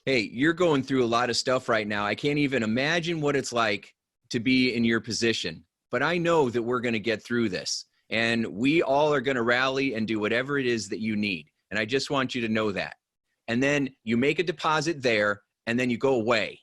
Hey, you're going through a lot of stuff right now. I can't even imagine what it's like to be in your position, but I know that we're going to get through this, and we all are going to rally and do whatever it is that you need. And I just want you to know that. And then you make a deposit there, and then you go away.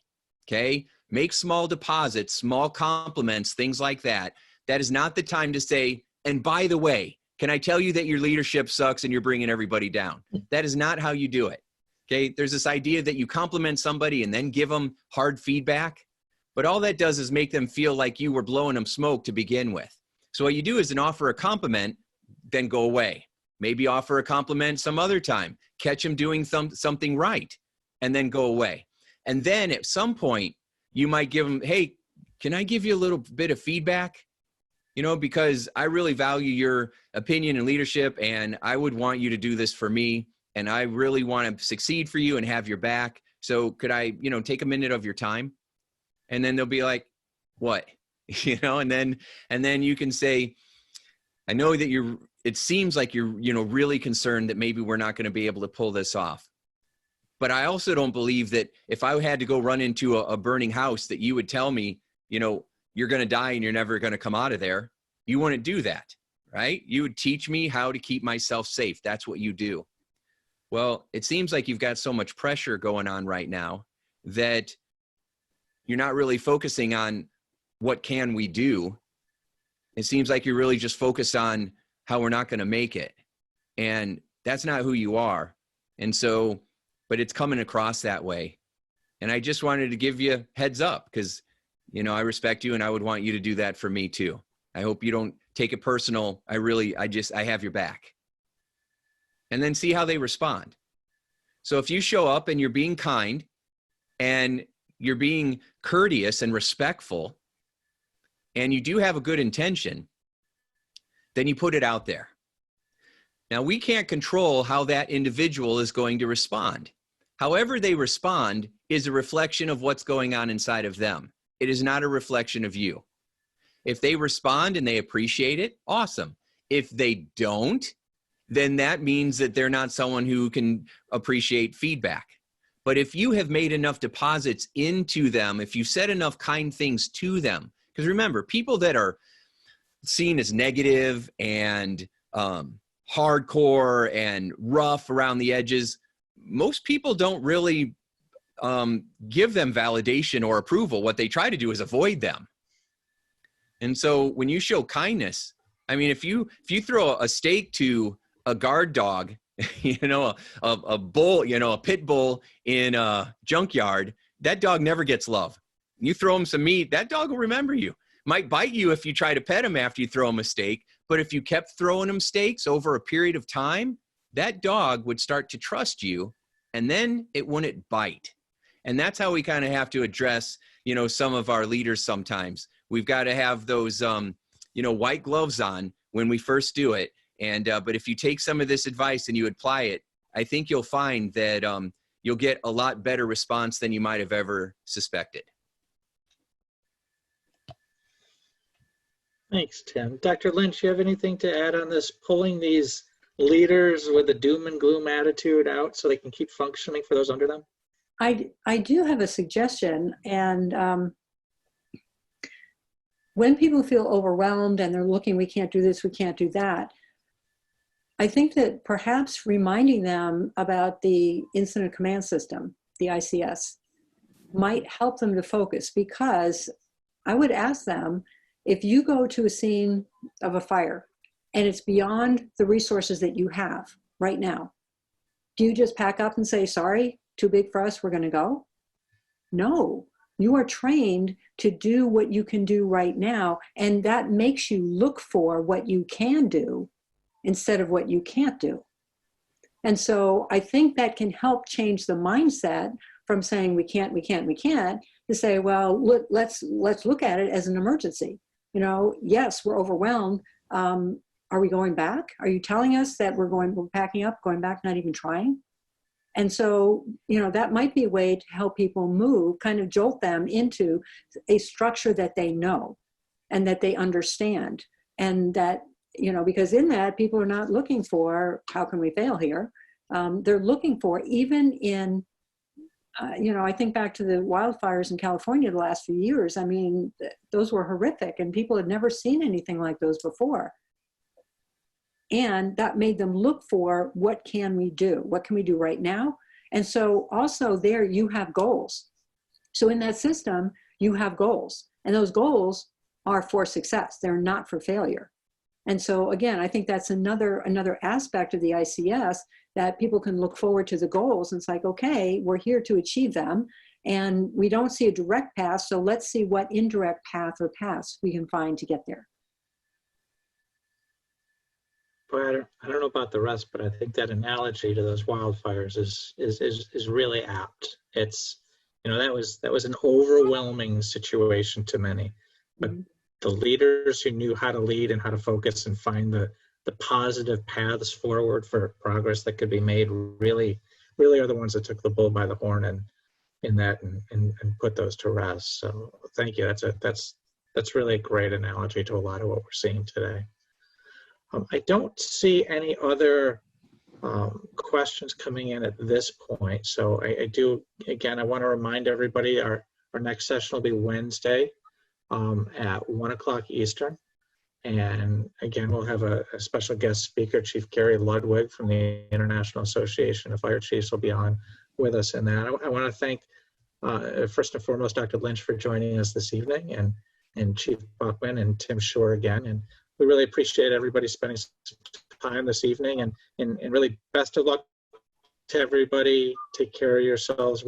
Okay. Make small deposits, small compliments, things like that. That is not the time to say, and by the way, can I tell you that your leadership sucks and you're bringing everybody down? That is not how you do it. Okay. There's this idea that you compliment somebody and then give them hard feedback, but all that does is make them feel like you were blowing them smoke to begin with. So what you do is offer a compliment, then go away. Maybe offer a compliment some other time, catch them doing something right, and then go away. And then at some point, you might give them, hey, can I give you a little bit of feedback? Because I really value your opinion and leadership, and I would want you to do this for me, and I really want to succeed for you and have your back. So could I, take a minute of your time? And then they'll be like, what? And then you can say, I know that it seems like you're, really concerned that maybe we're not going to be able to pull this off. But I also don't believe that if I had to go run into a burning house, that you would tell me, you know, you're going to die and you're never going to come out of there. You wouldn't do that, right? You would teach me how to keep myself safe. That's what you do. Well, it seems like you've got so much pressure going on right now that you're not really focusing on what can we do. It seems like you're really just focused on how we're not going to make it. And that's not who you are. And so, but it's coming across that way. And I just wanted to give you heads up because, you know, I respect you and I would want you to do that for me too. I hope you don't take it personal. I have your back. And then see how they respond. So if you show up and you're being kind and you're being courteous and respectful, and you do have a good intention, then you put it out there. Now, we can't control how that individual is going to respond. However they respond is a reflection of what's going on inside of them. It is not a reflection of you. If they respond and they appreciate it, awesome. If they don't, then that means that they're not someone who can appreciate feedback. But if you have made enough deposits into them, if you said enough kind things to them, because remember, people that are seen as negative and hardcore and rough around the edges, most people don't really give them validation or approval. What they try to do is avoid them. And so when you show kindness, I mean, if you throw a steak to a guard dog, you know, a bull, you know, a pit bull in a junkyard, that dog never gets love. You throw him some meat, that dog will remember you. Might bite you if you try to pet him after you throw him a steak, but if you kept throwing him steaks over a period of time, that dog would start to trust you, and then it wouldn't bite. And that's how we kind of have to address, you know, some of our leaders sometimes. We've got to have those, you know, white gloves on when we first do it. And, but if you take some of this advice and you apply it, I think you'll find that you'll get a lot better response than you might have ever suspected. Thanks, Tim. Dr. Lynch, you have anything to add on this, pulling these leaders with a doom and gloom attitude out so they can keep functioning for those under them? I do have a suggestion. And when people feel overwhelmed and they're looking, we can't do this, we can't do that, I think that perhaps reminding them about the incident command system, the ICS, might help them to focus, because I would ask them, if you go to a scene of a fire and it's beyond the resources that you have right now, do you just pack up and say, sorry, too big for us, we're going to go? No, you are trained to do what you can do right now, and that makes you look for what you can do instead of what you can't do. And so I think that can help change the mindset from saying we can't, to say, well, let's look at it as an emergency. You know, yes, we're overwhelmed. Are we going back? Are you telling us that we're packing up, going back, not even trying? And so, you know, that might be a way to help people move, kind of jolt them into a structure that they know and that they understand. And that, you know, because in that, people are not looking for, how can we fail here? They're looking for, even in, you know, I think back to the wildfires in California the last few years. I mean, those were horrific, and people had never seen anything like those before. And that made them look for, what can we do? What can we do right now? And so also there you have goals. So in that system, you have goals, and those goals are for success. They're not for failure. And so again, I think that's another aspect of the ICS, that people can look forward to the goals. And it's like, okay, we're here to achieve them, and we don't see a direct path. So let's see what indirect path or paths we can find to get there. Boy, I don't know about the rest, but I think that analogy to those wildfires is really apt. It's, you know, that was an overwhelming situation to many, but the leaders who knew how to lead and how to focus and find the positive paths forward for progress that could be made really are the ones that took the bull by the horn and put those to rest. So thank you. That's really a great analogy to a lot of what we're seeing today. I don't see any other questions coming in at this point. So I do, again, I want to remind everybody our next session will be Wednesday at 1 o'clock Eastern. And again, we'll have a special guest speaker, Chief Gary Ludwig from the International Association of Fire Chiefs will be on with us in that. I want to thank, first and foremost, Dr. Lynch for joining us this evening, and Chief Buckman and Tim Shore again. And we really appreciate everybody spending some time this evening, and really best of luck to everybody. Take care of yourselves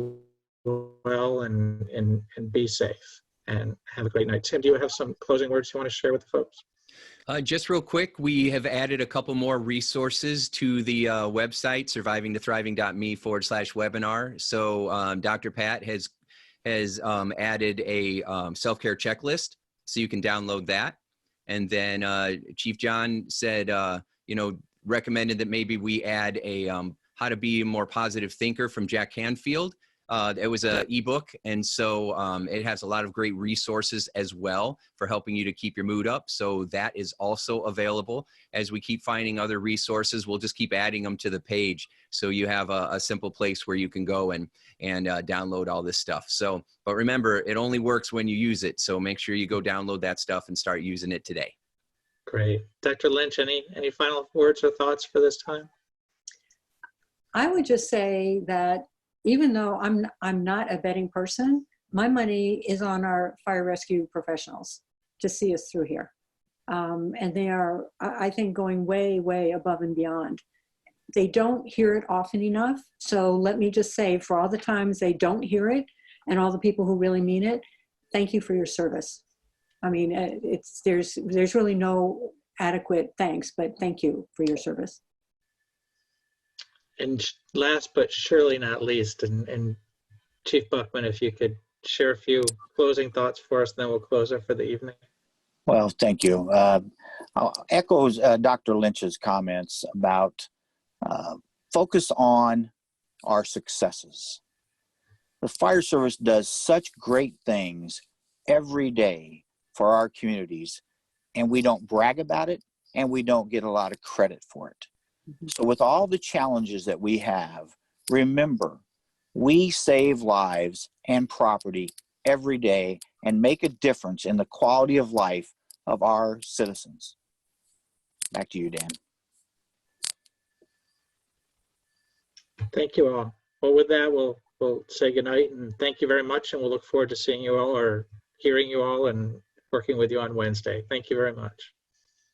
well and be safe, and have a great night. Tim, do you have some closing words you want to share with the folks? Just real quick, we have added a couple more resources to the website, survivingtothriving.me/webinar. So Dr. Pat has added a self-care checklist, so you can download that. And then Chief John said, recommended that maybe we add a How to Be a More Positive Thinker from Jack Canfield. It was an ebook, and so it has a lot of great resources as well for helping you to keep your mood up. So that is also available. As we keep finding other resources, we'll just keep adding them to the page, so you have a simple place where you can go and download all this stuff. So, but remember, it only works when you use it. So make sure you go download that stuff and start using it today. Great. Dr. Lynch, any final words or thoughts for this time? I would just say that even though I'm not a betting person, my money is on our fire rescue professionals to see us through here. And they are, I think, going way, way above and beyond. They don't hear it often enough. So let me just say, for all the times they don't hear it and all the people who really mean it, thank you for your service. I mean, there's really no adequate thanks, but thank you for your service. And last but surely not least, and Chief Buckman, if you could share a few closing thoughts for us, and then we'll close it for the evening. Well, thank you. I'll echo Dr. Lynch's comments about focus on our successes. The fire service does such great things every day for our communities, and we don't brag about it, and we don't get a lot of credit for it. So with all the challenges that we have, remember, we save lives and property every day and make a difference in the quality of life of our citizens. Back to you, Dan. Thank you all. Well, with that, we'll say goodnight, and thank you very much, and we'll look forward to seeing you all or hearing you all and working with you on Wednesday. Thank you very much.